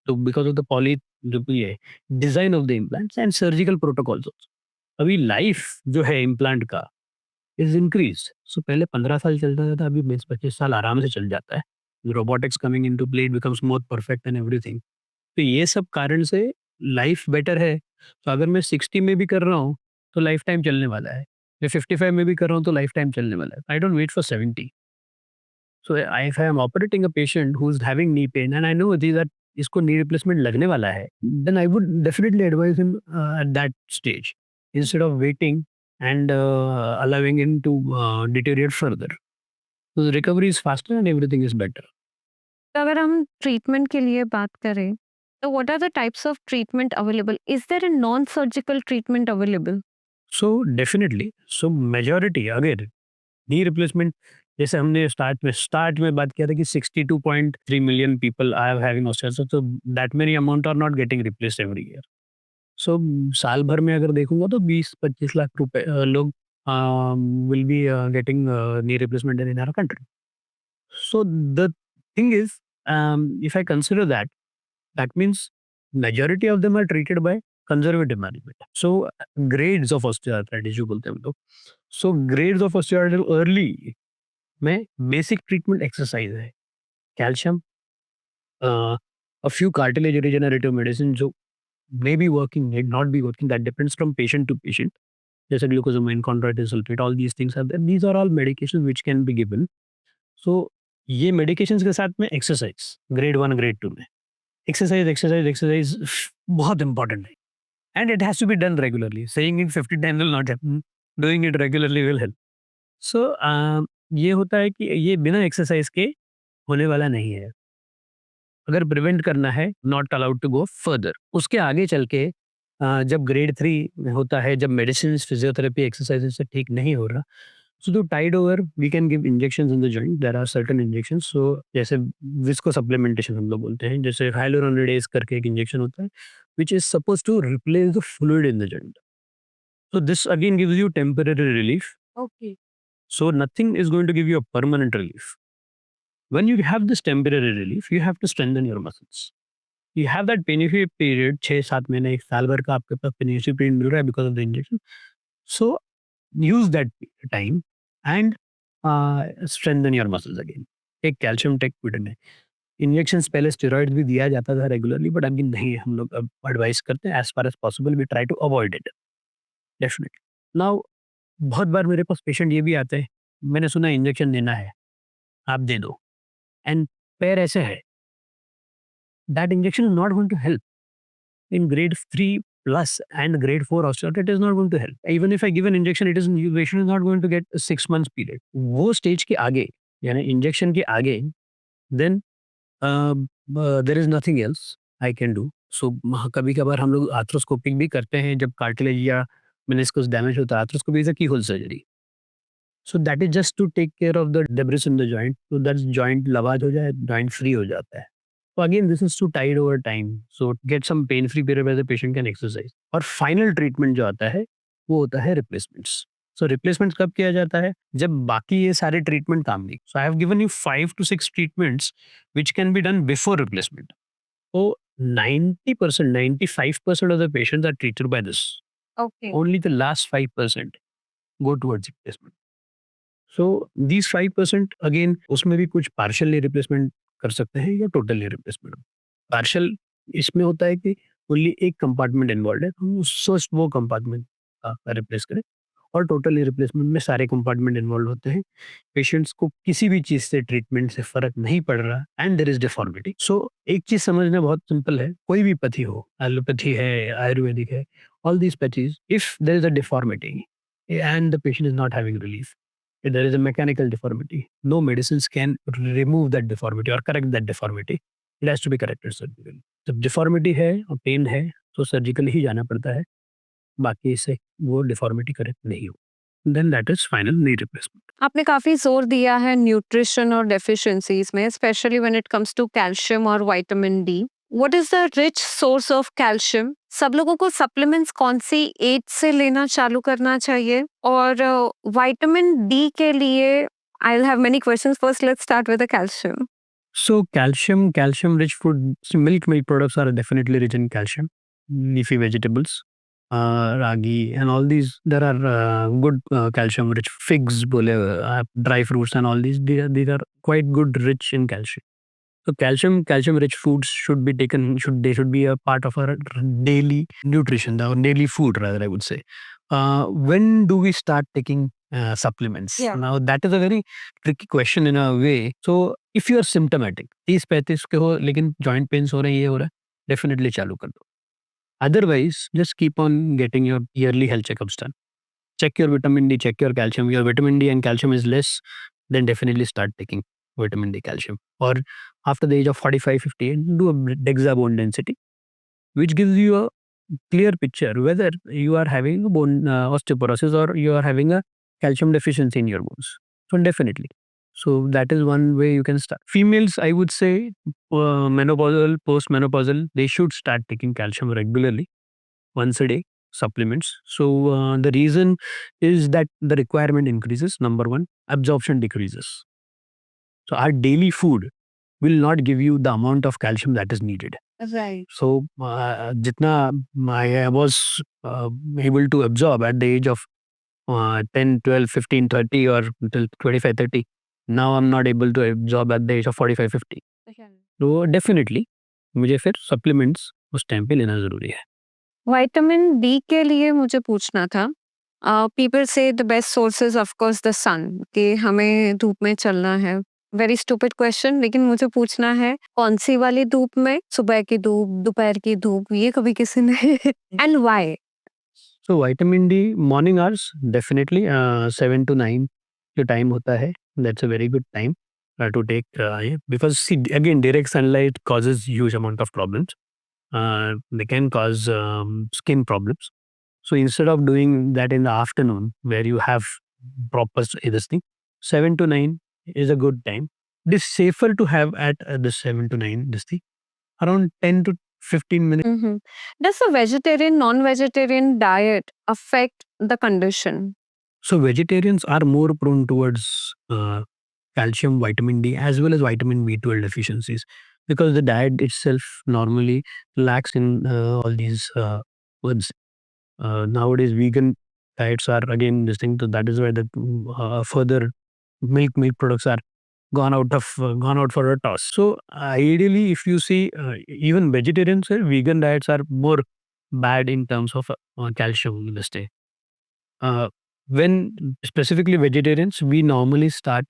तो बिकॉज़ ऑफ द जो ये design of the implants and surgical protocols also. अभी लाइफ जो है इम्प्लांट का इज़ इंक्रीज़्ड। सो पहले 15 साल चलता था, अभी 20-25 साल आराम से चल जाता है। Robotics coming into play, it becomes more perfect and everything. तो ये सब कारण से लाइफ बेटर है। तो अगर मैं 60 में भी कर रहा हूँ, तो लाइफ टाइम चलने वाला है। मैं 55 में भी कर रहा हूँ, तो लाइफ टाइम चलने वाला है। I don't wait for 70। So I if I am operating a patient who is having knee pain and I know that इसको नी रिप्लेसमेंट लगने वाला है, then I would definitely advise him at that stage instead of waiting and allowing him to deteriorate further. So the recovery is faster and everything is better. तो अगर हम treatment के लिए बात करें, तो what are the types of treatment available? Is there a non surgical treatment available? So definitely, so majority अगर knee replacement, जैसे हमने स्टार्ट में बात किया था कि 62.3 million people are having osteoarthritis, तो that many amount are not getting replaced every year. So साल भर में अगर देखूंगा तो 20-25 लाख रुपए लोग will be getting knee replacement in our country. So the thing is, if I consider that, that means majority of them are treated by conservative management. So grades of osteoarthritis जो बोलते हैं हम लोग, so grades of osteoarthritis early में basic treatment exercise है, calcium, a few cartilage regenerative medicine जो may be working, may not be working, that depends from patient to patient. जैसे glucosamine, chondroitin sulfate, all these things are there. These are all medications which can be given. सो ये medications के साथ में exercise grade 1 grade 2 में exercise बहुत important है and it has to be done regularly. Saying it 50 times will not help, doing it regularly will help. So ये होता है कि ये बिना एक्सरसाइज के होने वाला नहीं है। अगर प्रिवेंट करना है, not allowed to go further. उसके आगे चल के जब ग्रेड 3 में होता है, जब मेडिसिन, फिजियोथेरेपी, एक्सरसाइज से ठीक नहीं हो रहा, so to tide over we can give injections in the joint. There are certain injections, so जैसे विस्को सप्लीमेंटेशन हम लोग बोलते हैं, जैसे हाइलुरोनिडेज करके एक इंजेक्शन होता है which is supposed to replace the fluid in the joint. So this again gives you temporary relief. Okay. So nothing is going to give you a permanent relief. When you have this temporary relief, you have to strengthen your muscles. You have that pain-free period, 6-7 महीने, 1 साल भर का आपके पास pain-free period मिल रहा है because of the injection. So use that time and strengthen your muscles again. एक calcium take vitamin है. Injections पहले स्टेरॉइड्स भी दिया जाता था रेगुलरली, बट अभी नहीं, हम लोग अब एडवाइस करते हैं as far as possible we try to avoid it definitely. Now बहुत बार मेरे पास पेशेंट ये भी आते हैं, मैंने सुना इंजेक्शन देना है, आप दे दो, एंड पैर ऐसे है, that injection is not going to help in grade 3 plus and grade 4 osteoarthritis, it is not going to help. Even if I give an injection, it is patient is not going to get a 6 months period. वो stage के आगे, यानी injection के आगे, then there is nothing else I can do. So कभी कभार हम लोग आर्थ्रोस्कोपिक भी करते हैं जब कार्टिलेज या मेनिस्कस डैमेज होता है. Arthroscopy is a key hole surgery. So that is just to take care of the debris in the joint, so that joint lavage हो जाए, जॉइंट फ्री हो जाता है. So again, this is to tide over time. So get some pain-free period where the patient can exercise. और final treatment जो आता है, वो होता है replacements. So replacements कब किया जाता है? जब बाकी ये सारे treatment काम नहीं. So I have given you 5 to 6 treatments which can be done before replacement. So 90%, 95% of the patients are treated by this. Okay. Only the last 5% go towards replacement. So these 5% again उसमें भी कुछ partially replacement कर सकते हैं या totally replacement. Partial इसमें होता है कि ओनली एक कंपार्टमेंट इन्वॉल्व है, हम फर्स्ट वो कंपार्टमेंट रिप्लेस करें, और टोटली रिप्लेसमेंट में सारे कंपार्टमेंट इन्वॉल्व होते हैं. पेशेंट्स को किसी भी चीज से ट्रीटमेंट से फर्क नहीं पड़ रहा एंड देयर इज डिफॉर्मिटी. सो एक चीज समझना बहुत सिंपल है, कोई भी पथी हो, एलोपैथी है, आयुर्वेदिक है, all these pathies, if there is a deformity and the patient is not having relief, if there is a mechanical deformity, no medicines can remove that deformity or correct that deformity. It has to be corrected surgically. जब deformity है और pain है तो surgically ही जाना पड़ता है, बाकी इससे वो deformity correct नहीं हो. Then that is final knee replacement. आपने काफी जोर दिया है न्यूट्रिशन और डेफिशिएंसीज में, specially when it comes to calcium और vitamin D. What is the rich source of calcium? सब लोगों को सप्लीमेंट्स कौन सी एज से लेना चालू करना चाहिए? और विटामिन डी के लिए I will have many questions. First let's start with the calcium. So calcium rich food, so milk products are definitely rich in calcium. Leafy vegetables, ragi and all these, there are good calcium rich figs, dry fruits and all these are quite good rich in calcium. So calcium rich foods should be taken, they should be a part of our daily nutrition, or daily food rather, I would say. When do we start taking supplements? Yeah. Now that is a very tricky question in a way. So if you are symptomatic, 30-35 के हो लेकिन joint pains हो रहे हैं, ये हो रहा है, definitely चालू कर दो. Otherwise, just keep on getting your yearly health checkups done. Check your vitamin D, check your calcium. Your vitamin D and calcium is less, then definitely start taking vitamin D, calcium. Or after the age of 45-50, do a DEXA bone density, which gives you a clear picture whether you are having bone osteoporosis or you are having a calcium deficiency in your bones. So definitely. So that is one way you can start. Females, I would say, menopausal, post-menopausal, they should start taking calcium regularly, once a day, supplements. So the reason is that the requirement increases, number one, absorption decreases. So our daily food will not give you the amount of calcium that is needed. Right. So jitna I was able to absorb at the age of 10, 12, 15, 30 or until 25, 30, now I'm not able to absorb at the age of 45, 50. तो definitely मुझे फिर supplements उस time पे लेना जरूरी है. Vitamin D के लिए मुझे पूछना था. पीपल से the best sources of course the sun, कि हमें धूप में चलना है. वेरी स्टूपिड क्वेश्चन, लेकिन मुझे पूछना है कौन सी वाली धूप में? सुबह की धूप, दोपहर की धूप, ये कभी किसी ने and why? So vitamin D morning hours definitely 7 to 9 जो time होता है, that's a very good time to take because see again direct sunlight causes huge amount of problems. They can cause skin problems. So instead of doing that in the afternoon where you have proper this thing, 7 to 9 is a good time. It is safer to have at the 7 to 9 this thing around 10 to 15 minutes. Does a vegetarian, non-vegetarian diet affect the condition? So vegetarians are more prone towards calcium, vitamin D, as well as vitamin B12 deficiencies, because the diet itself normally lacks in all these foods. Nowadays, vegan diets are again this thing. So that is why the further milk products are gone out for a toss. So ideally, if you see, even vegetarians, vegan diets are more bad in terms of calcium in this day. When specifically vegetarians, we normally start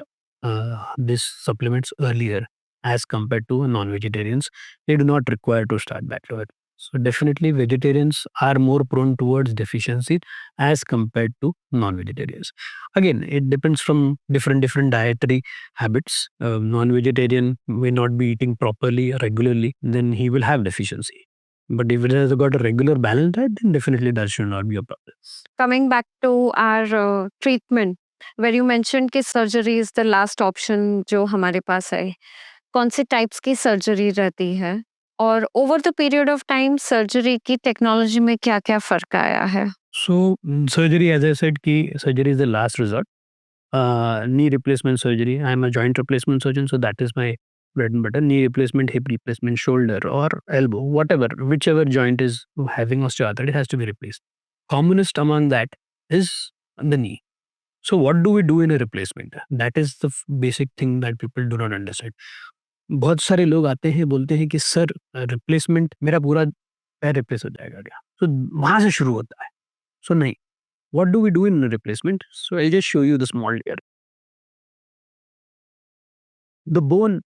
these supplements earlier as compared to non-vegetarians. They do not require to start that early. So definitely vegetarians are more prone towards deficiency as compared to non-vegetarians. Again, it depends from different dietary habits. Non-vegetarian may not be eating properly regularly, then he will have deficiency. But if it has got a regular balanced diet, then definitely that should not be a problem. Coming back to our treatment, where you mentioned कि surgery is the last option जो हमारे पास है, कौन से types की surgery रहती है और over the period of time surgery की टेक्नोलॉजी में क्या-क्या फर्क आया है? So surgery, as I said, ki surgery is the last resort. Knee replacement surgery. I am a joint replacement surgeon, so that is my bread and butter. Knee replacement, hip replacement, shoulder or elbow, whatever, whichever joint is having osteoarthritis has to be replaced. Commonest among that is the knee. So what do we do in a replacement? That is the basic thing that people do not understand. बहुत सारे लोग आते हैं बोलते हैं कि sir replacement मेरा पूरा पैर रिप्लेस हो जाएगा क्या? तो वहां से शुरू होता है. So नहीं. What do we do in a replacement? So I'll just show you the small here. The bone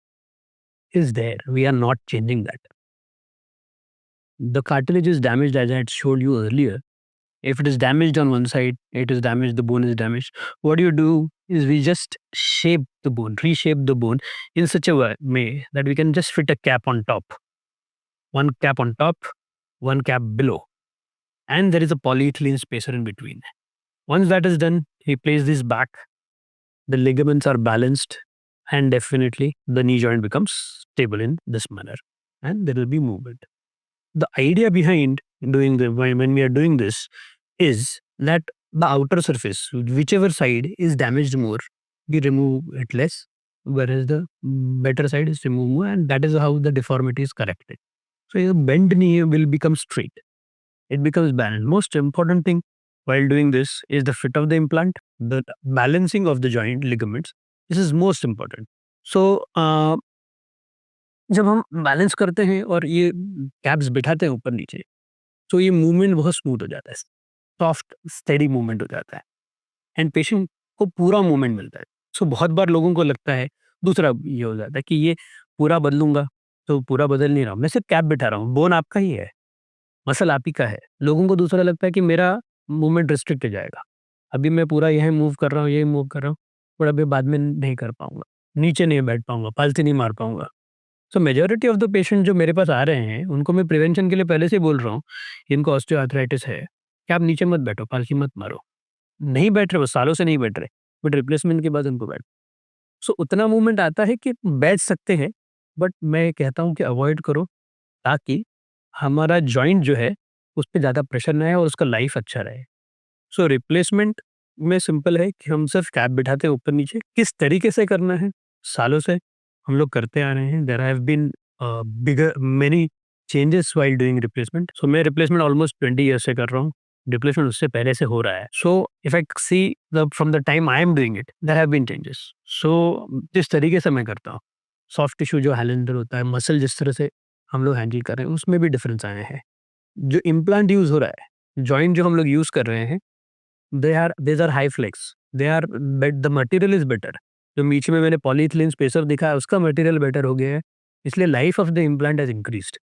is there. We are not changing that. The cartilage is damaged, as I had showed you earlier. If it is damaged on one side, it is damaged, the bone is damaged. What you do is we just shape the bone, reshape the bone in such a way that we can just fit a cap on top. One cap on top, one cap below. And there is a polyethylene spacer in between. Once that is done, we place this back. The ligaments are balanced, and definitely the knee joint becomes stable in this manner, and there will be movement. The idea behind doing when we are doing this is that the outer surface, whichever side is damaged more, we remove it less, whereas the better side is removed more, and that is how the deformity is corrected. So your bent knee will become straight. It becomes balanced. Most important thing while doing this is the fit of the implant, the balancing of the joint ligaments. This is most important. So जब हम balance करते हैं और ये caps बिठाते हैं ऊपर नीचे, तो ये मूवमेंट बहुत स्मूथ हो जाता है, सॉफ्ट स्टेडी मूवमेंट हो जाता है, एंड पेशेंट को पूरा मूवमेंट मिलता है. सो बहुत बार लोगों को लगता है, दूसरा ये हो जाता है कि ये पूरा बदलूंगा, तो पूरा बदल नहीं रहा हूँ, मैं सिर्फ कैप बिठा रहा हूँ, बोन आपका ही है, मसल आप ही का है. लोगों को दूसरा लगता है कि मेरा मूवमेंट रिस्ट्रिक्ट हो जाएगा, अभी मैं पूरा यही मूव कर रहा हूँ, यही मूव कर रहा हूँ, पर अभी बाद में नहीं कर पाऊंगा, नीचे नहीं बैठ पाऊंगा, पालती नहीं मार पाऊंगा. सो मेजॉरिटी ऑफ द पेशेंट जो मेरे पास आ रहे हैं, उनको मैं प्रिवेंशन के लिए पहले से ही बोल रहा हूँ, इनको ऑस्टियोआर्थराइटिस है, कि आप नीचे मत बैठो, पालकी मत मारो. नहीं बैठ रहे, वो सालों से नहीं बैठ रहे, बट रिप्लेसमेंट के बाद उनको बैठ. सो उतना मूवमेंट आता है कि बैठ सकते हैं, बट मैं कहता हूँ कि अवॉइड करो, ताकि हमारा जॉइंट जो है, उस पे ज़्यादा प्रेशर ना आए और उसका लाइफ अच्छा रहे. सो रिप्लेसमेंट में सिंपल है कि हम सिर्फ कैप बिठाते हैं ऊपर नीचे. किस तरीके से करना है, सालों से हम लोग करते आ रहे हैं. There have been bigger many changes while doing replacement. So मैं रिप्लेसमेंट ऑलमोस्ट 20 ईयर्स से कर रहा हूँ. रिप्लेसमेंट उससे पहले से हो रहा है. So if I see the from the time I am doing it, there have been changes. So जिस तरीके से मैं करता हूँ, सॉफ्ट टिश्यू जो हैलेंडर होता है, मसल जिस तरह से हम लोग हैंडल कर रहे हैं, उसमें भी डिफरेंस आए हैं. जो इम्प्लांट यूज हो रहा है, जॉइंट जो हम लोग यूज कर रहे हैं, these are high flex. They are the material is better. जो बीच में मैंने पॉलीइथिलीन स्पेसर दिखा है, उसका मटेरियल बेटर हो गया है, इसलिए life of the implant has increased.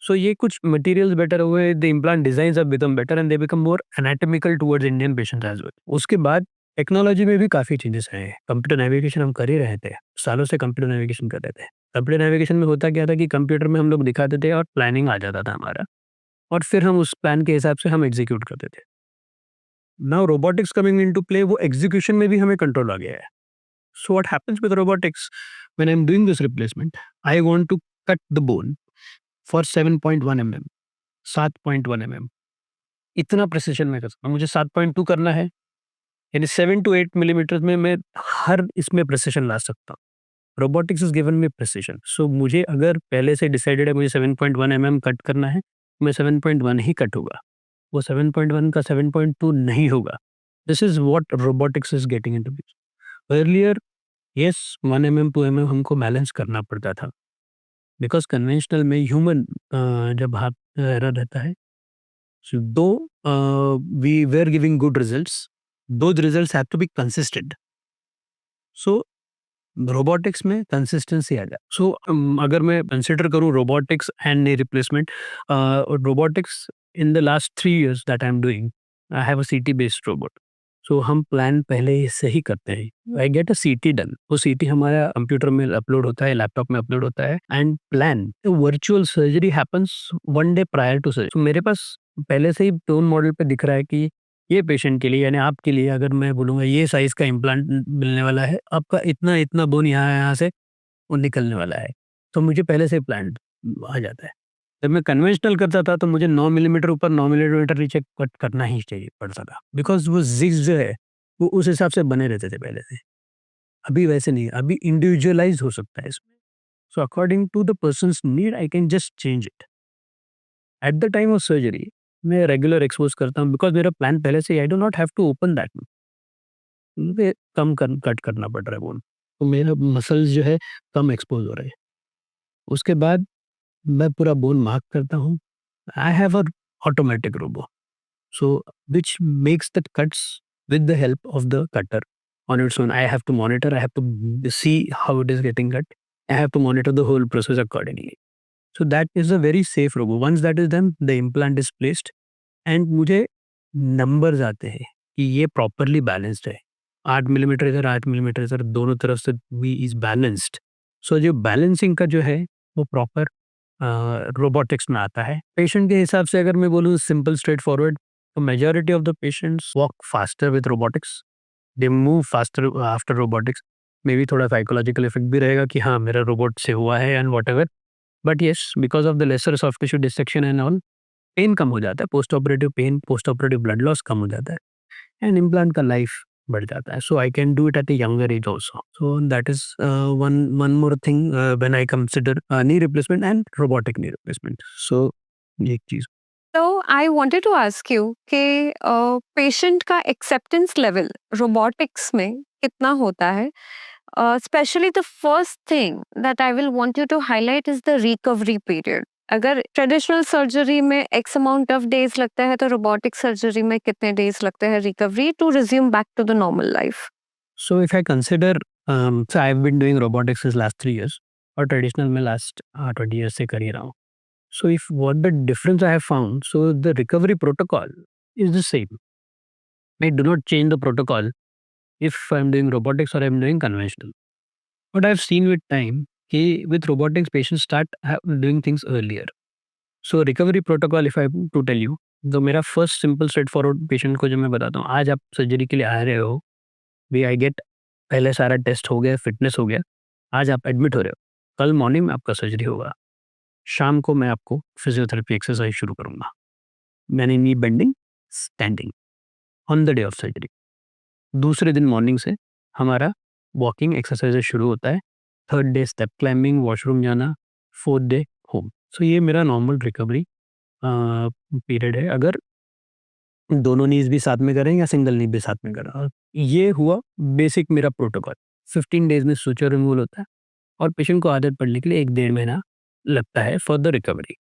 So ये कुछ मटेरियल्स बेटर हुए, the implant designs have become better and they become more anatomical towards Indian patients as well. उसके बाद टेक्नोलॉजी में भी काफी चेंजेस आए हैं. कंप्यूटर नेविगेशन हम कर ही रहे थे, सालों से कंप्यूटर नेविगेशन कर रहे थे. कंप्यूटर नेविगेशन में होता क्या था कि कंप्यूटर में हम लोग दिखाते थे और प्लानिंग आ जाता था हमारा, और फिर हम उस प्लान के हिसाब से हम एग्जीक्यूट करते थे. Now robotics coming into play, वो एग्जीक्यूशन में भी हमें कंट्रोल आ गया है. So what happens with robotics, when I am doing this replacement, I want to cut the bone for 7.1 mm, 7.1 mm. इतना प्रिसिशन में कर सकता हूँ। मुझे 7.2 करना है, यानी 7 टू 8 मिलीमीटर में मैं हर इसमें प्रिसिशन ला सकता हूँ। Robotics is given me precision. So मुझे अगर पहले से डिसाइडेड है मुझे 7.1 कट करना है, मैं 7.1 ही कट होगा। वो 7.1 का 7.2 नहीं होगा। This is what robotics is getting into this. Earlier yes 1 2 हमको बैलेंस करना पड़ता था। बिकॉज़ कन्वेंशनल में ह्यूमन जब हाथ एरर रहता है, so though we were giving good results, those results have to be consistent. So robotics में कंसिस्टेंसी आ जाए। सो अगर मैं कंसिडर करूँ robotics and knee replacement, robotics in the last 3 years that I am doing, I have अ सीटी based robot. सो हम plan पहले से ही करते हैं। आई गेट अ सीटी डन। वो सीटी हमारा कंप्यूटर में अपलोड होता है, लैपटॉप में अपलोड होता है and plan virtual surgery happens 1 day prior to surgery. तो मेरे पास पहले से ही टोन मॉडल पे दिख रहा है कि ये पेशेंट के लिए यानी आपके लिए अगर मैं बोलूँगा ये साइज़ का इम्प्लांट मिलने वाला है, आपका इतना-इतना बोन यहाँ-यहाँ से वो निकलने वाला है। तो मुझे पहले से प्लान्ड आ जाता है। जब मैं कन्वेंशनल करता था तो मुझे 9 मिलीमीटर ऊपर 9 मिलीमीटर नीचे कट करना ही चाहिए पड़ता था। बिकॉज़ वो ज़िग्स जो है, वो उस हिसाब से बने रहते थे पहले से। अभी वैसे नहीं, अभी इंडिविजुअलाइज़ हो सकता है इसमें। So according to the person's need I can just change it. At the time of surgery मैं रेगुलर एक्सपोज़ करता हूँ बिकॉज़ मेरा प्लान पहले से ही I do not have to open that. मुझे कम कट करना पड़ रहा है बोन। तो मेरा मसल्स जो है कम एक्सपोज़ हो रहे हैं। उसके बाद मैं पूरा बोन मार्क करता हूँ। I have a automatic robo, so which makes the cuts with the help of the cutter on its own. I have to monitor, I have to see how it is getting cut. I have to monitor the whole process accordingly. So that is a very safe robo. Once that is done, the implant is placed and मुझे numbers आते हैं कि ये properly balanced है। 8 millimetre इधर, 8 millimetre इधर, दोनों तरफ से वी इज़ बैलेंस्ड। सो जो बैलेंसिंग का जो है वो प्रॉपर रोबोटिक्स में आता है। पेशेंट के हिसाब से अगर मैं बोलूँ सिंपल स्ट्रेट फॉरवर्ड, तो majority of the patients walk faster with robotics, they move faster after robotics. Maybe थोड़ा साइकोलॉजिकल इफेक्ट भी रहेगा कि हाँ, मेरा रोबोट से हुआ है and whatever, but yes because of the lesser soft tissue dissection and all, pain कम हो जाता है, post operative pain, post operative blood loss कम हो जाता है एंड इम्प्लांट का लाइफ बढ़ जाता है। So I can do it at a younger age also. So that is one one more thing when I consider knee replacement and robotic knee replacement. So ये एक चीज़। तो I wanted to ask you कि patient का acceptance level robotics में कितना होता है? Specially the first thing that I will want you to highlight is the recovery period. अगर ट्रेडिशनल सर्जरी में एक्स अमाउंट ऑफ डेज लगता है तो रोबोटिक सर्जरी में कितने डेज लगते हैं recovery to resume back to the normal life? So if I consider, so I have been doing robotics since last 3 years और ट्रेडिशनल में लास्ट 20 इयर्स से कर ही रहा हूँ। So if what the difference I have found, so the recovery protocol is the same. I do not change the protocol if I'm doing robotics or I'm doing conventional. What I've seen with time, with robotics, patients start doing things earlier. So recovery protocol, if I have to tell you, तो मेरा first simple straight forward patient को जब मैं बताता हूँ, आज आप surgery के लिए आ रहे हो, वी आई गेट, पहले सारा टेस्ट हो गया, फिटनेस हो गया, आज आप एडमिट हो रहे हो, कल मॉर्निंग में आपका सर्जरी होगा, शाम को मैं आपको फिजियोथेरेपी एक्सरसाइज शुरू करूंगा, मैंने knee bending, standing on the day of surgery. दूसरे दिन मॉर्निंग से हमारा वॉकिंग एक्सरसाइज शुरू होता है, third day step climbing, washroom जाना, फोर्थ डे होम। सो ये मेरा नॉर्मल रिकवरी पीरियड है। अगर दोनों नीज भी साथ में करें या सिंगल नी भी साथ में करें, ये हुआ बेसिक मेरा प्रोटोकॉल। 15 डेज में सुचर रिमूवल होता है और पेशेंट को आदत पड़ने के लिए 1-1.5 महीना लगता है for the recovery.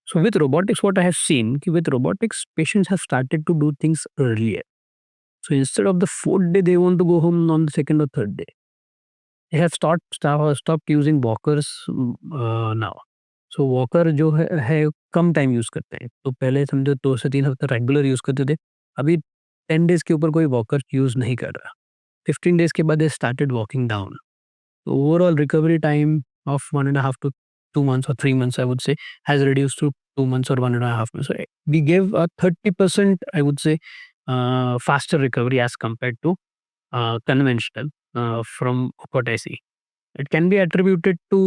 So with robotics, what I have seen, with robotics, patients have started to do things earlier. So instead of the fourth day, they want to go home on the second or third day. They have stopped using walkers now. So walker जो है कम time use करते हैं। तो पहले समझो 2 से 3 हफ्ते regular use करते थे। अभी 10 डेज के ऊपर कोई वॉकर यूज नहीं कर रहा। 15 डेज के बाद they started walking down. The overall recovery time of 1.5 to 2 months or 3 months, I would say, has reduced to 2 months or 1.5 months. So we give a 30%, I would say, faster recovery as compared to conventional, from what I see. It can be attributed to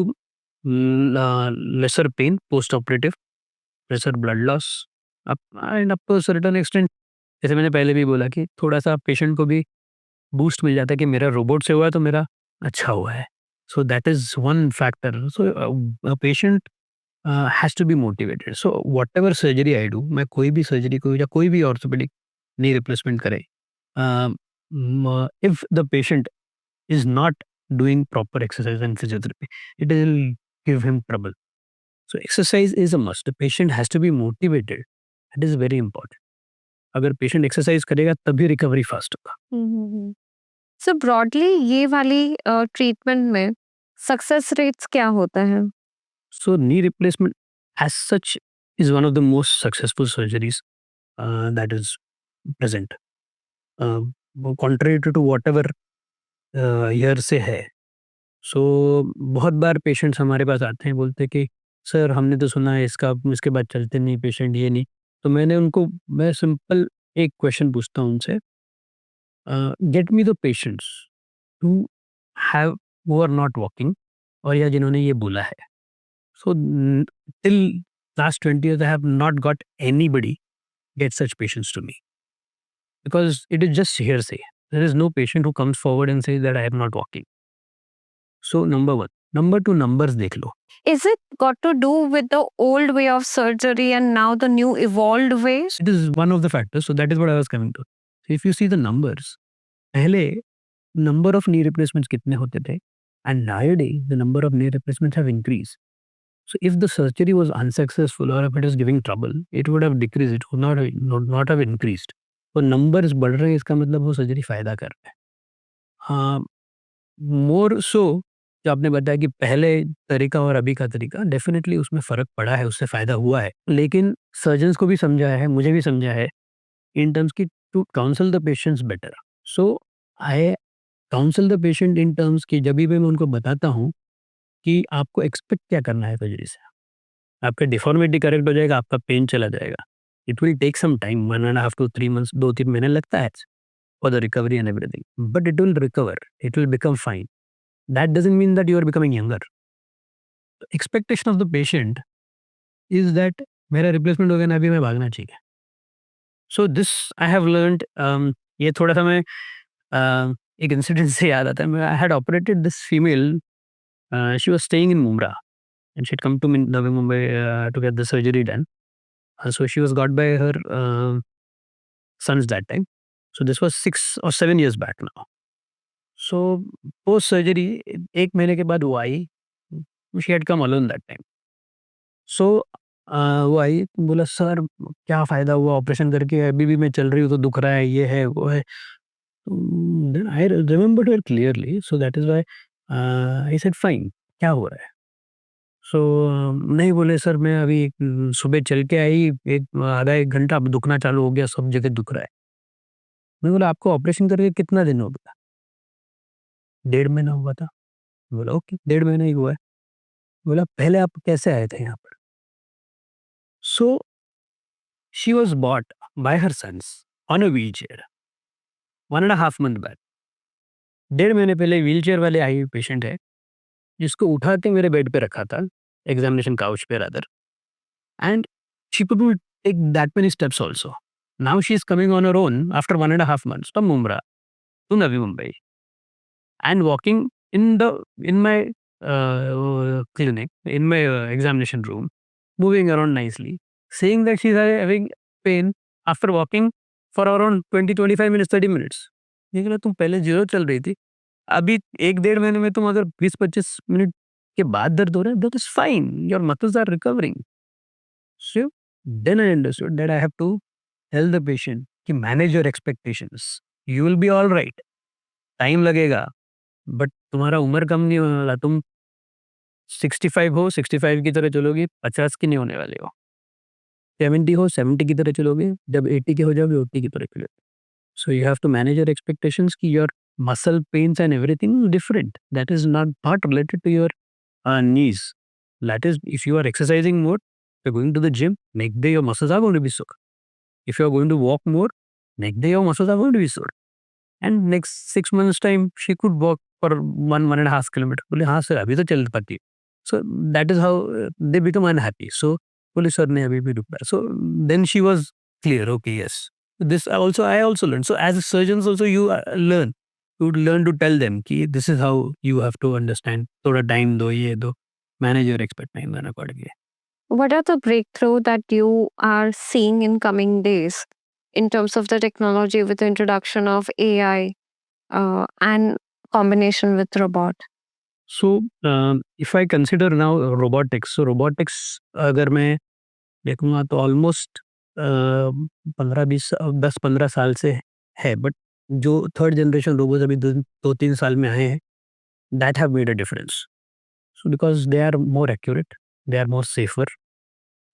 lesser pain post-operative, lesser blood loss, and up to certain extent, जैसे मैंने पहले भी बोला कि थोड़ा-सा patient को भी boost मिल जाता है कि मेरा रोबोट से हुआ है तो मेरा अच्छा हुआ है। So that is one factor. So a patient has to be motivated. So whatever surgery I do, मैं कोई भी सर्जरी को या कोई भी ऑर्थोपेडिक नी रिप्लेसमेंट करे, if the patient is not doing proper exercise and physiotherapy, it will give him trouble. So exercise is a must. The patient has to be motivated. That is very important. अगर patient exercise करेगा तभी recovery fast होगा। सो broadly ये वाली treatment में success rates क्या होता है? So knee replacement as such is one of the most successful surgeries that is present, contrary to whatever year से है। सो बहुत बार पेशेंट्स हमारे पास आते हैं, बोलते हैं कि सर हमने तो सुना है इसका, इसके बाद चलते नहीं पेशेंट, ये नहीं। तो मैं सिंपल एक क्वेश्चन पूछता हूँ उनसे, get me the patients who have who are not walking, और या जिन्होंने ये बोला है। So till last 20 years I have not got anybody get such patients to me, because it is just hearsay. There is no patient who comes forward and says that I am not walking. So number one. Number two, numbers देख लो। Is it got to do with the old way of surgery and now the new evolved ways? It is one of the factors. So that is what I was coming to. So if you see the numbers, पहले number of knee replacements कितने होते थे, and nowadays the number of knee replacements have increased. So if the surgery was unsuccessful or if it is giving trouble, it would have decreased. It would not have increased. तो numbers बढ़ रहे हैं, इसका मतलब वो surgery फायदा कर रहा है। हाँ, मोर सो जो आपने बताया कि पहले तरीका और अभी का तरीका, डेफिनेटली उसमें फ़र्क पड़ा है, उससे फ़ायदा हुआ है। लेकिन सर्जन्स को भी समझाया है, मुझे भी समझाया है इन टर्म्स की to counsel the patients better. So I counsel the patient in terms की जभी भी मैं उनको बताता हूँ कि आपको एक्सपेक्ट क्या करना है सर्जरी से। आपका डिफ़ॉर्मिटी करेक्ट हो जाएगा, आपका पेन चला जाएगा। It will take some time, 1 1/2 to 3 months, 2-3 महीने लगता है for the recovery and everything, but it will recover, it will become fine. That doesn't mean that you are becoming younger. The expectation of the patient is that मेरा replacement हो गया ना, अभी मैं भागना चाहिए। So this I have learned, ये थोड़ा-सा मैं एक इंसिडेंट से याद आता है। मैं I had operated this female, she was staying in Mumbra and she had come to Navi Mumbai to get the surgery done. So she was got by her sons that time. So this was 6 or 7 years back now. So post surgery 1 महीने के बाद वो आई, she had come alone that time. So वो आई, बोला sir क्या फ़ायदा हुआ ऑपरेशन करके, अभी भी मैं चल रही हूँ तो दुख रहा है, ये है, वो है। Then I remembered her clearly, so that is why I said fine, क्या हो रहा है? सो नहीं, बोले सर मैं अभी सुबह चल के आई, एक आधा 1 घंटा अब दुखना चालू हो गया, सब जगह दुख रहा है। मैं बोला आपको ऑपरेशन करके कितना दिन हो गया? 1.5 महीना हुआ था। बोला ओके, 1.5 महीना ही हुआ है। बोला पहले आप कैसे आए थे यहाँ पर? So she was bought by her sons on a wheelchair 1.5 month back. 1.5 महीने पहले व्हीलचेयर वाले आई हुई पेशेंट है, जिसको उठा के मेरे बेड पे रखा था, एग्जामिनेशन काउच पे rather, and she couldn't take that many steps also. Now she is coming on her own after 1.5 months from Mumbai to Navi Mumbai and walking in my clinic, in my examination room, moving around nicely, saying that she's having pain after walking for around 20-25 minutes, 30 minutes. ये कह रहा तुम पहले 0 चल रही थी, अभी 1-1.5 महीने में तुम अगर 20-25 मिनट के बाद दर्द हो रहा है, that is fine, your muscles are recovering. So then I understood that I have to tell the patient कि manage your expectations. You will be all right. Time लगेगा, बट तुम्हारा उम्र कम नहीं होने वाला। तुम 65 हो, 65 की तरह चलोगे, 50 की नहीं होने वाले हो। 70 हो, 70 की तरह चलोगे, जब 80 के हो जाओगे, 80 की तरह चलोगे। So you have to manage your expectations कि your muscle pains and everything is different. That is not related to your knees. That is, if you are exercising more, you're going to the gym, next day your muscles are going to be sore. If you're going to walk more, next day your muscles are going to be sore. And next 6 months time, she could walk for 1.5 kilometer. बोले हाँ sir, अभी तो चल पाती है। So that is how they become unhappy. So बोले sir ने अभी भी रुका है. So then she was clear, okay, yes. This I also learned. So as surgeons also you learn. You learn to tell them कि this is how you have to understand. थोड़ा time दो, ये दो. Manage your expectation then accordingly. What are the breakthrough that you are seeing in coming days in terms of the technology with the introduction of AI and combination with robot? So if I consider now robotics, so robotics अगर मैं देखूंगा तो almost 15-20 10-15 साल से है, but जो third generation robot अभी 2-3 साल में आए हैं, that have made a difference. So because they are more accurate, they are more safer.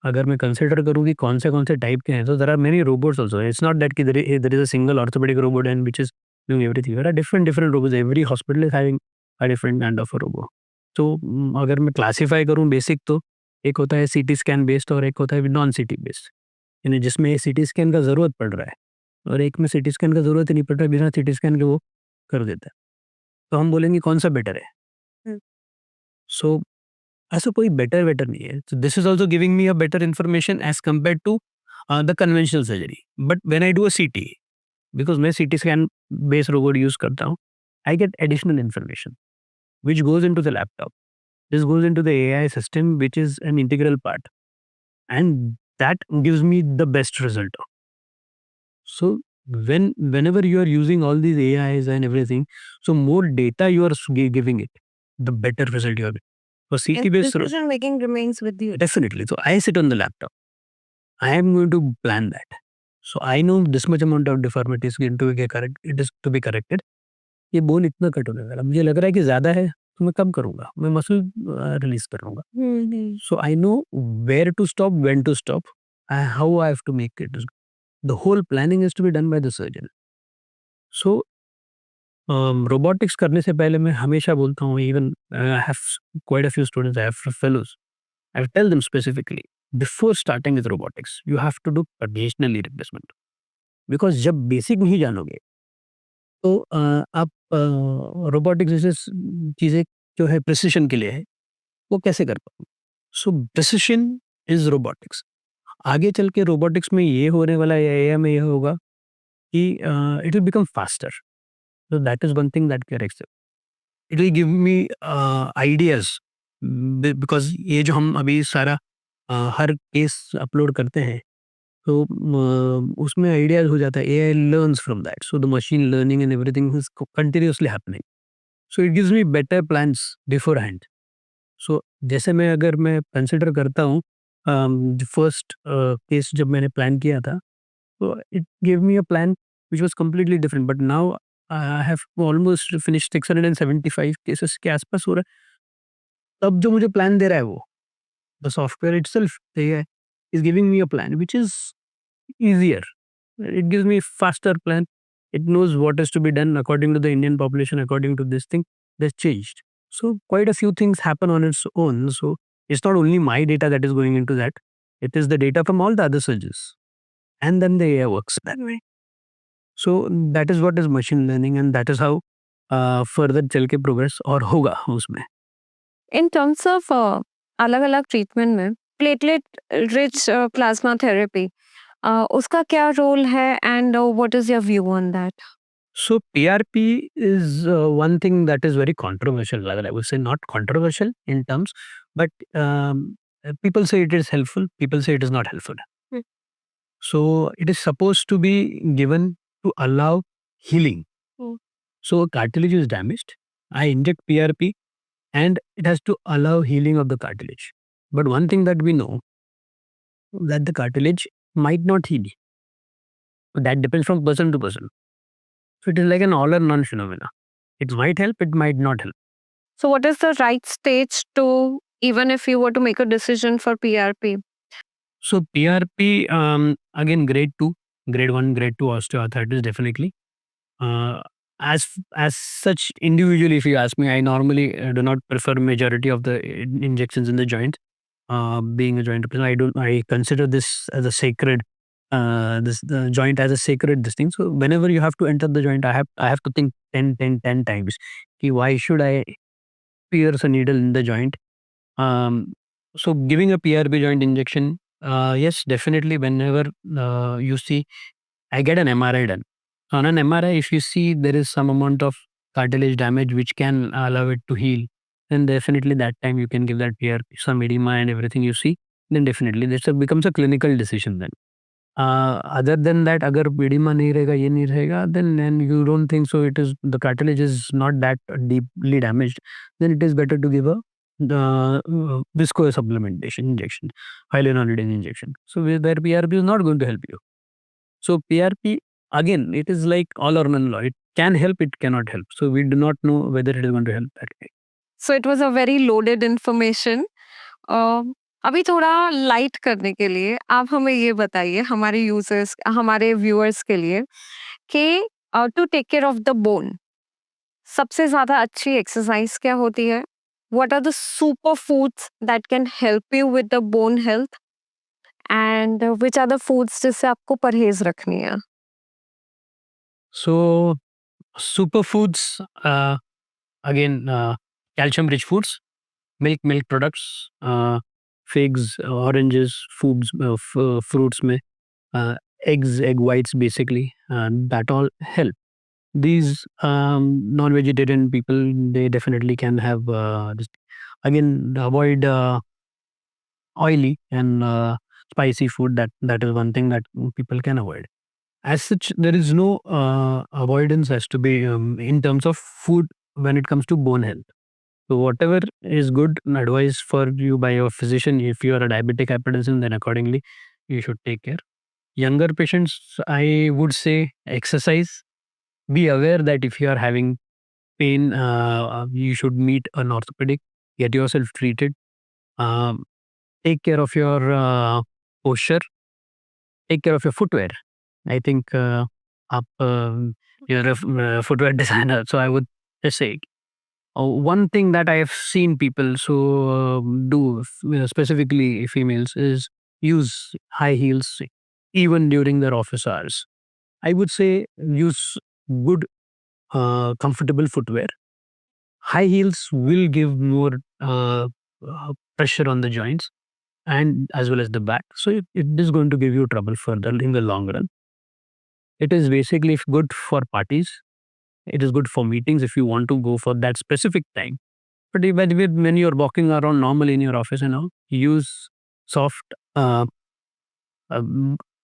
अगर मैं कंसिडर करूँ कि कौन से टाइप के हैं, तो there are many robots also. It's not that कि there is a single orthopaedic robot and which is doing everything. There are different different robots. Every hospital is having a different kind of a robot. तो अगर मैं classify करूँ basic, तो एक होता है CT scan based और एक होता है नॉन सीटी बेस्ड, यानी जिसमें सीटी स्कैन का ज़रूरत पड़ रहा है, और एक में सीटी स्कैन का ज़रूरत ही नहीं पड़ रहा है, बिना सीटी स्कैन के वो कर देता है. तो हम बोलेंगे कौन-सा बेटर है? हुँ। सो ऐसा कोई बेटर वेटर नहीं है. So this is also giving me a better information as compared to the conventional surgery. But when I do a CT, because मैं CT scan based robot use करता हूँ, I get additional information which goes into the laptop. This goes into the AI system, which is an integral part, and that gives me the best result. So whenever you are using all these AIs and everything, so more data you are giving it, the better result you are getting. For And CT based, decision making remains with you. definitely. So I sit on the laptop. I am going to plan that. So I know this much amount of deformity is going to be correct. It is to be corrected. ये bone इतना cut होने वाला, मुझे लग रहा है कि ज़्यादा है, तो मैं कम करूँगा, मैं मसल रिलीज़ करूँगा. हुँ, हुँ। So I know where to stop, when to stop, and how I have to make it. The whole planning is to be done by the surgeon. So robotics करने से पहले मैं हमेशा बोलता हूँ, even I have quite a few students, I have fellows, I tell them specifically before starting with robotics you have to do conditional replacement. Because जब basic नहीं जानोगे, तो आप रोबोटिक्स जैसे चीज़ें जो है प्रिसिशन के लिए है, वो कैसे कर पाओगे? सो प्रिसिशन इज रोबोटिक्स. आगे चल के रोबोटिक्स में ये होने वाला है, या एआई में ये होगा कि it will become faster. So that is one thing that can accept. It will give me ideas, because ये जो हम अभी सारा हर केस अपलोड करते हैं, तो उसमें आइडियाज हो जाता है. AI learns from that, so the machine learning and everything is continuously happening. So it gives me better plans beforehand. So जैसे मैं कंसिडर करता हूँ, फर्स्ट केस जब मैंने प्लान किया था, तो it give me a plan which was completely different. But now I have almost finished 675 cases के आसपास हो रहा है. तब जो मुझे प्लान दे रहा है वो, the software itself is giving me a plan which is easier. It gives me faster plan. It knows what is to be done according to the Indian population, according to this thing that's changed. So quite a few things happen on its own. So it's not only my data that is going into that. It is the data from all the other surgeons. And then the AI works that way. So that is what is machine learning, and that is how further चल के progress और होगा उसमें. In terms of अलग-अलग treatment में platelet rich plasma therapy उसका क्या role है and what is your view on that? So PRP is one thing that is very controversial. Rather, I would say not controversial in terms, but people say it is helpful. People say it is not helpful. Hmm. So it is supposed to be given to allow healing. Hmm. So cartilage is damaged. I inject PRP, and it has to allow healing of the cartilage. But one thing that we know, that the cartilage might not heal. That depends from person to person. So it is like an all or none phenomena. It might help, it might not help. So what is the right stage to, even if you were to make a decision for PRP? So PRP, again, grade 2, grade 1, grade 2 osteoarthritis, definitely. Uh, as such, individually, if you ask me, I normally do not prefer majority of the injections in the joint. Being a joint person, I consider this as a sacred, this the joint as a sacred this thing. So whenever you have to enter the joint, I have to think 10 times. Ki why should I pierce a needle in the joint? Um, so giving a PRP joint injection Yes, definitely. Whenever you see, I get an MRI done. On an MRI, if you see there is some amount of cartilage damage which can allow it to heal, then definitely that time you can give that PRP, some edema and everything you see, then definitely this becomes a clinical decision then. Other than that, अगर edema नहीं रहेगा, ये नहीं रहेगा, then you don't think so. It is the cartilage is not that deeply damaged. Then it is better to give a visco supplementation injection, hyaluronidase injection. So where PRP is not going to help you. So PRP again, it is like all or none law. It can help, it cannot help. So we do not know whether it is going to help that way. So it was a very loaded information. अ, अभी थोड़ा light करने के लिए आप हमें ये बताइए हमारे यूजर्स हमारे व्यूअर्स के लिए कि to take care of the bone सबसे ज्यादा अच्छी एक्सरसाइज क्या होती है? What are the super foods that can help you with the bone health and which are the foods जिससे आपको परहेज रखनी है? So superfoods, again, calcium rich foods, milk products, figs, oranges, foods, fruits में, uh, eggs, egg whites basically, that all help. These non-vegetarian people, they definitely can have this. Again, avoid oily and spicy food. That is one thing that people can avoid. As such, there is no avoidance has to be in terms of food when it comes to bone health. So whatever is good and advised for you by your physician, if you are a diabetic hypertension, then accordingly you should take care. Younger patients, I would say exercise. Be aware that if you are having pain, you should meet an orthopedic, get yourself treated. Um, Take care of your posture, take care of your footwear. I think आप you're a footwear designer, so I would just say one thing that I have seen people do specifically females is use high heels even during their office hours. I would say use good comfortable footwear. High heels will give more pressure on the joints and as well as the back. So it is going to give you trouble further in the long run. It is basically good for parties. It is good for meetings if you want to go for that specific time. But when you're walking around normally in your office and all, use soft, um,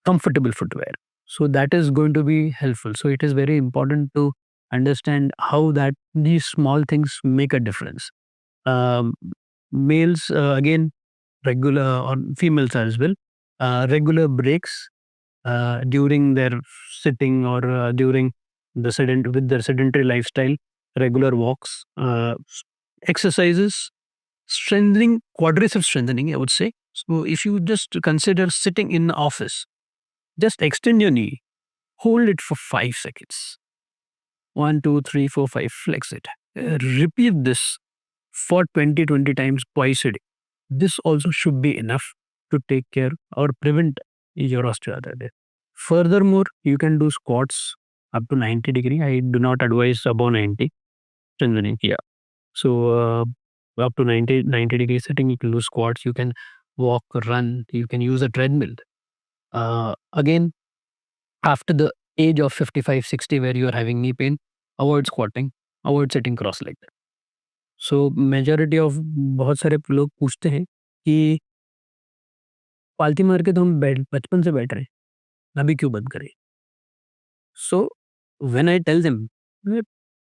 comfortable footwear. So that is going to be helpful. So it is very important to understand how that these small things make a difference. Um, Males, again, regular or females as well, regular breaks during their sitting or during with their sedentary lifestyle, regular walks, exercises, strengthening, quadricep strengthening, I would say. So if you just consider sitting in the office, just extend your knee, hold it for 5 seconds. 1, 2, 3, 4, 5, flex it. Repeat this for 20 times twice a day. This also should be enough to take care or prevent your osteoarthritis. Furthermore, you can do squats up to 90 degree. I do not advise above 90 strengthening. Yeah. So up to 90 degree setting, you can do squats. You can walk, run. You can use a treadmill. Again, after the age of 55, 60, where you are having knee pain, avoid squatting, avoid sitting cross-legged. So majority of बहुत सारे लोग पूछते हैं कि पालती मार के तो हम बचपन से बैठ रहे हैं, अभी क्यों बंद करें? So when I tell them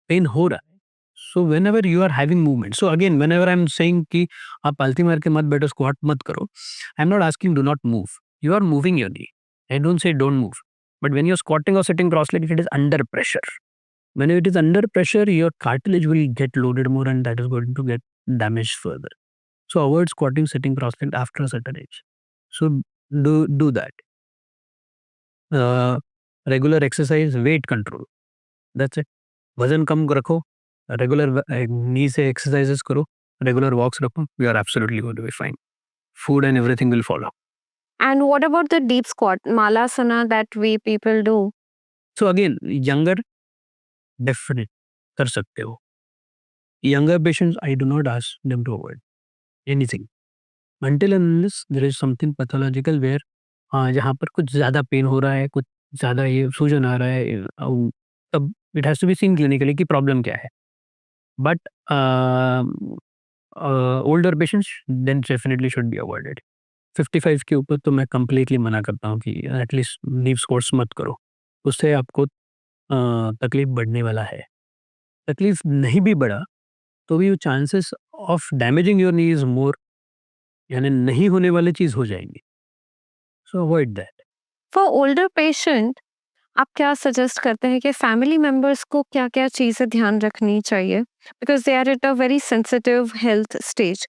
pain हो रहा है, so whenever you are having movement, so again whenever I am saying कि आप पालती मार के मत बैठो, स्क्वाट मत करो, I am not asking do not move, you are moving your knee, I don't say don't move, but when you are squatting और sitting cross legged it is under pressure. When it is under pressure, your cartilage will get loaded more and that is going to get damaged further. So avoid squatting, sitting cross-legged after a certain age. So do that. Regular exercise, weight control. That's it. वजन कम रखो, regular knee से exercises करो, regular walks रखो. You are absolutely going to be fine. Food and everything will follow. And what about the deep squat, malasana that we people do? So again, younger, definite कर सकते हो. Younger patients, I do not ask them to avoid anything. until and unless there is something pathological where जहाँ पर कुछ ज़्यादा pen हो रहा है, कुछ ज़्यादा ये सूजन आ रहा है, तब it has to be seen clinically कि प्रॉब्लम क्या है। But older patients then definitely should be avoided. 55 के ऊपर तो मैं कंप्लीटली मना करता हूँ कि एटलीस्ट लीव स्क्वाट्स मत करो। उससे आपको तकलीफ बढ़ने वाला है। तकलीफ नहीं भी बढ़ा तो भी chances of damaging your knee is more, यानी नहीं होने वाली चीज हो जाएंगी। सो avoid that. For older patient आप क्या सजेस्ट करते हैं कि फैमिली मेंबर्स को क्या-क्या चीज़ें ध्यान रखनी चाहिए? Because they are at a very sensitive health stage.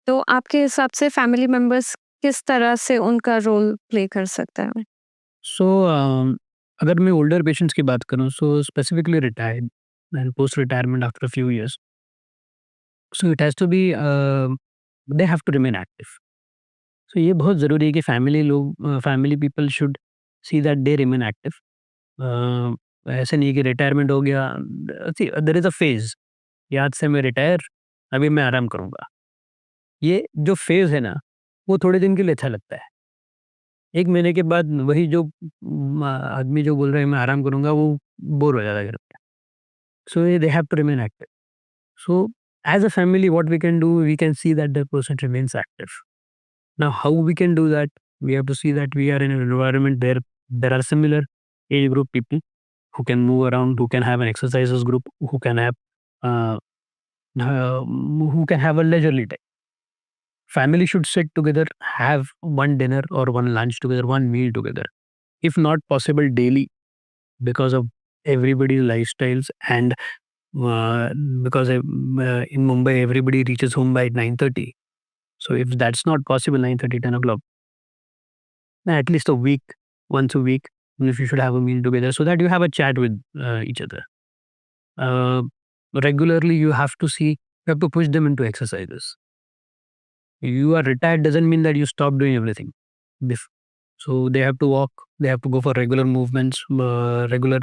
तो आपके हिसाब से फैमिली मेंबर्स किस तरह से उनका रोल प्ले कर सकता है? सो अगर मैं ओल्डर पेशेंट्स की बात करूँ, so specifically retired and post retirement after few years, so it has to be they have to remain active. So ये बहुत ज़रूरी है कि family people should see that they remain active. ऐसे नहीं कि रिटायरमेंट हो गया, see there is a phase कि आज से मैं रिटायर, अभी मैं आराम करूँगा। ये जो फेज़ है ना, वो थोड़े दिन के लिए अच्छा लगता है। 1 महीने के बाद वही जो आदमी जो बोल रहा है मैं आराम करूँगा, वो बोर हो जाता है घर पे। So they have to remain active. So, as a family, what we can do, we can see that the person remains active. Now, how we can do that? We have to see that we are in an environment where there are similar age group people who can move around, who can have an exercises group, uh, who can have a leisurely time. Family should sit together, have one dinner or one lunch together, one meal together. If not possible daily, because of everybody's lifestyles and uh, because in Mumbai everybody reaches home by 9:30. So if that's not possible, 9:30, 10 o'clock, then at least a week, once a week, if you should have a meal together so that you have a chat with each other. Uh, Regularly, you have to push them into exercises. You are retired doesn't mean that you stop doing everything. Bef- So they have to walk, they have to go for regular movements, regular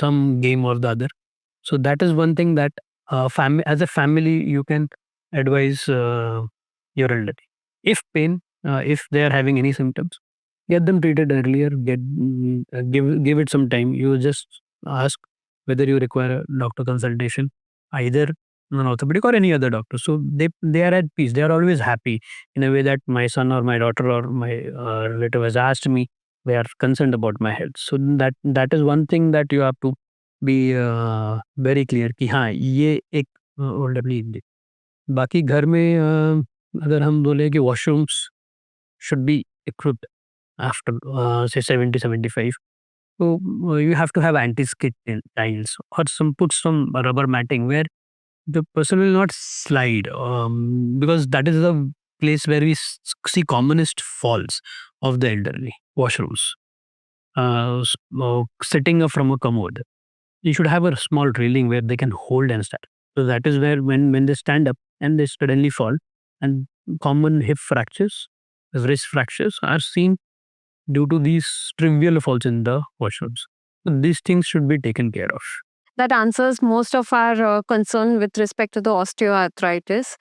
some game or the other. So that is one thing that as a family you can advise your elderly. If they are having any symptoms, get them treated earlier. Give it some time. You just ask whether you require a doctor consultation, either an orthopedic or any other doctor. So they are at peace. They are always happy in a way that my son or my daughter or my relative has asked me. They are concerned about my health. So that is one thing that you have to be very clear कि हाँ, ये एक older need है। बाकी घर में अगर हम बोले कि washrooms should be equipped after say 70-75, so you have to have anti-skid tiles or put some rubber matting where the person will not slide, because that is the place where we see commonest falls of the elderly. Washrooms, sitting up from a commode, you should have a small railing where they can hold and stand. So that is where when they stand up and they suddenly fall, and common hip fractures, wrist fractures are seen due to these trivial falls in the washrooms. So these things should be taken care of. That answers most of our concern with respect to the osteoarthritis.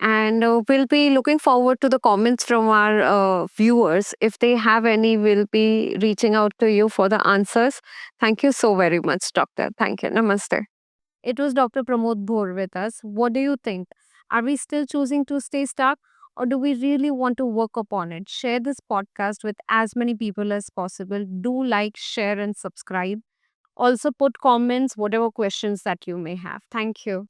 And we'll be looking forward to the comments from our viewers. If they have any, we'll be reaching out to you for the answers. Thank you so very much, Doctor. Thank you. Namaste. It was Dr. Pramod Bhor with us. What do you think? Are we still choosing to stay stuck, or do we really want to work upon it? Share this podcast with as many people as possible. Do like, share, and subscribe. Also, put comments, whatever questions that you may have. Thank you.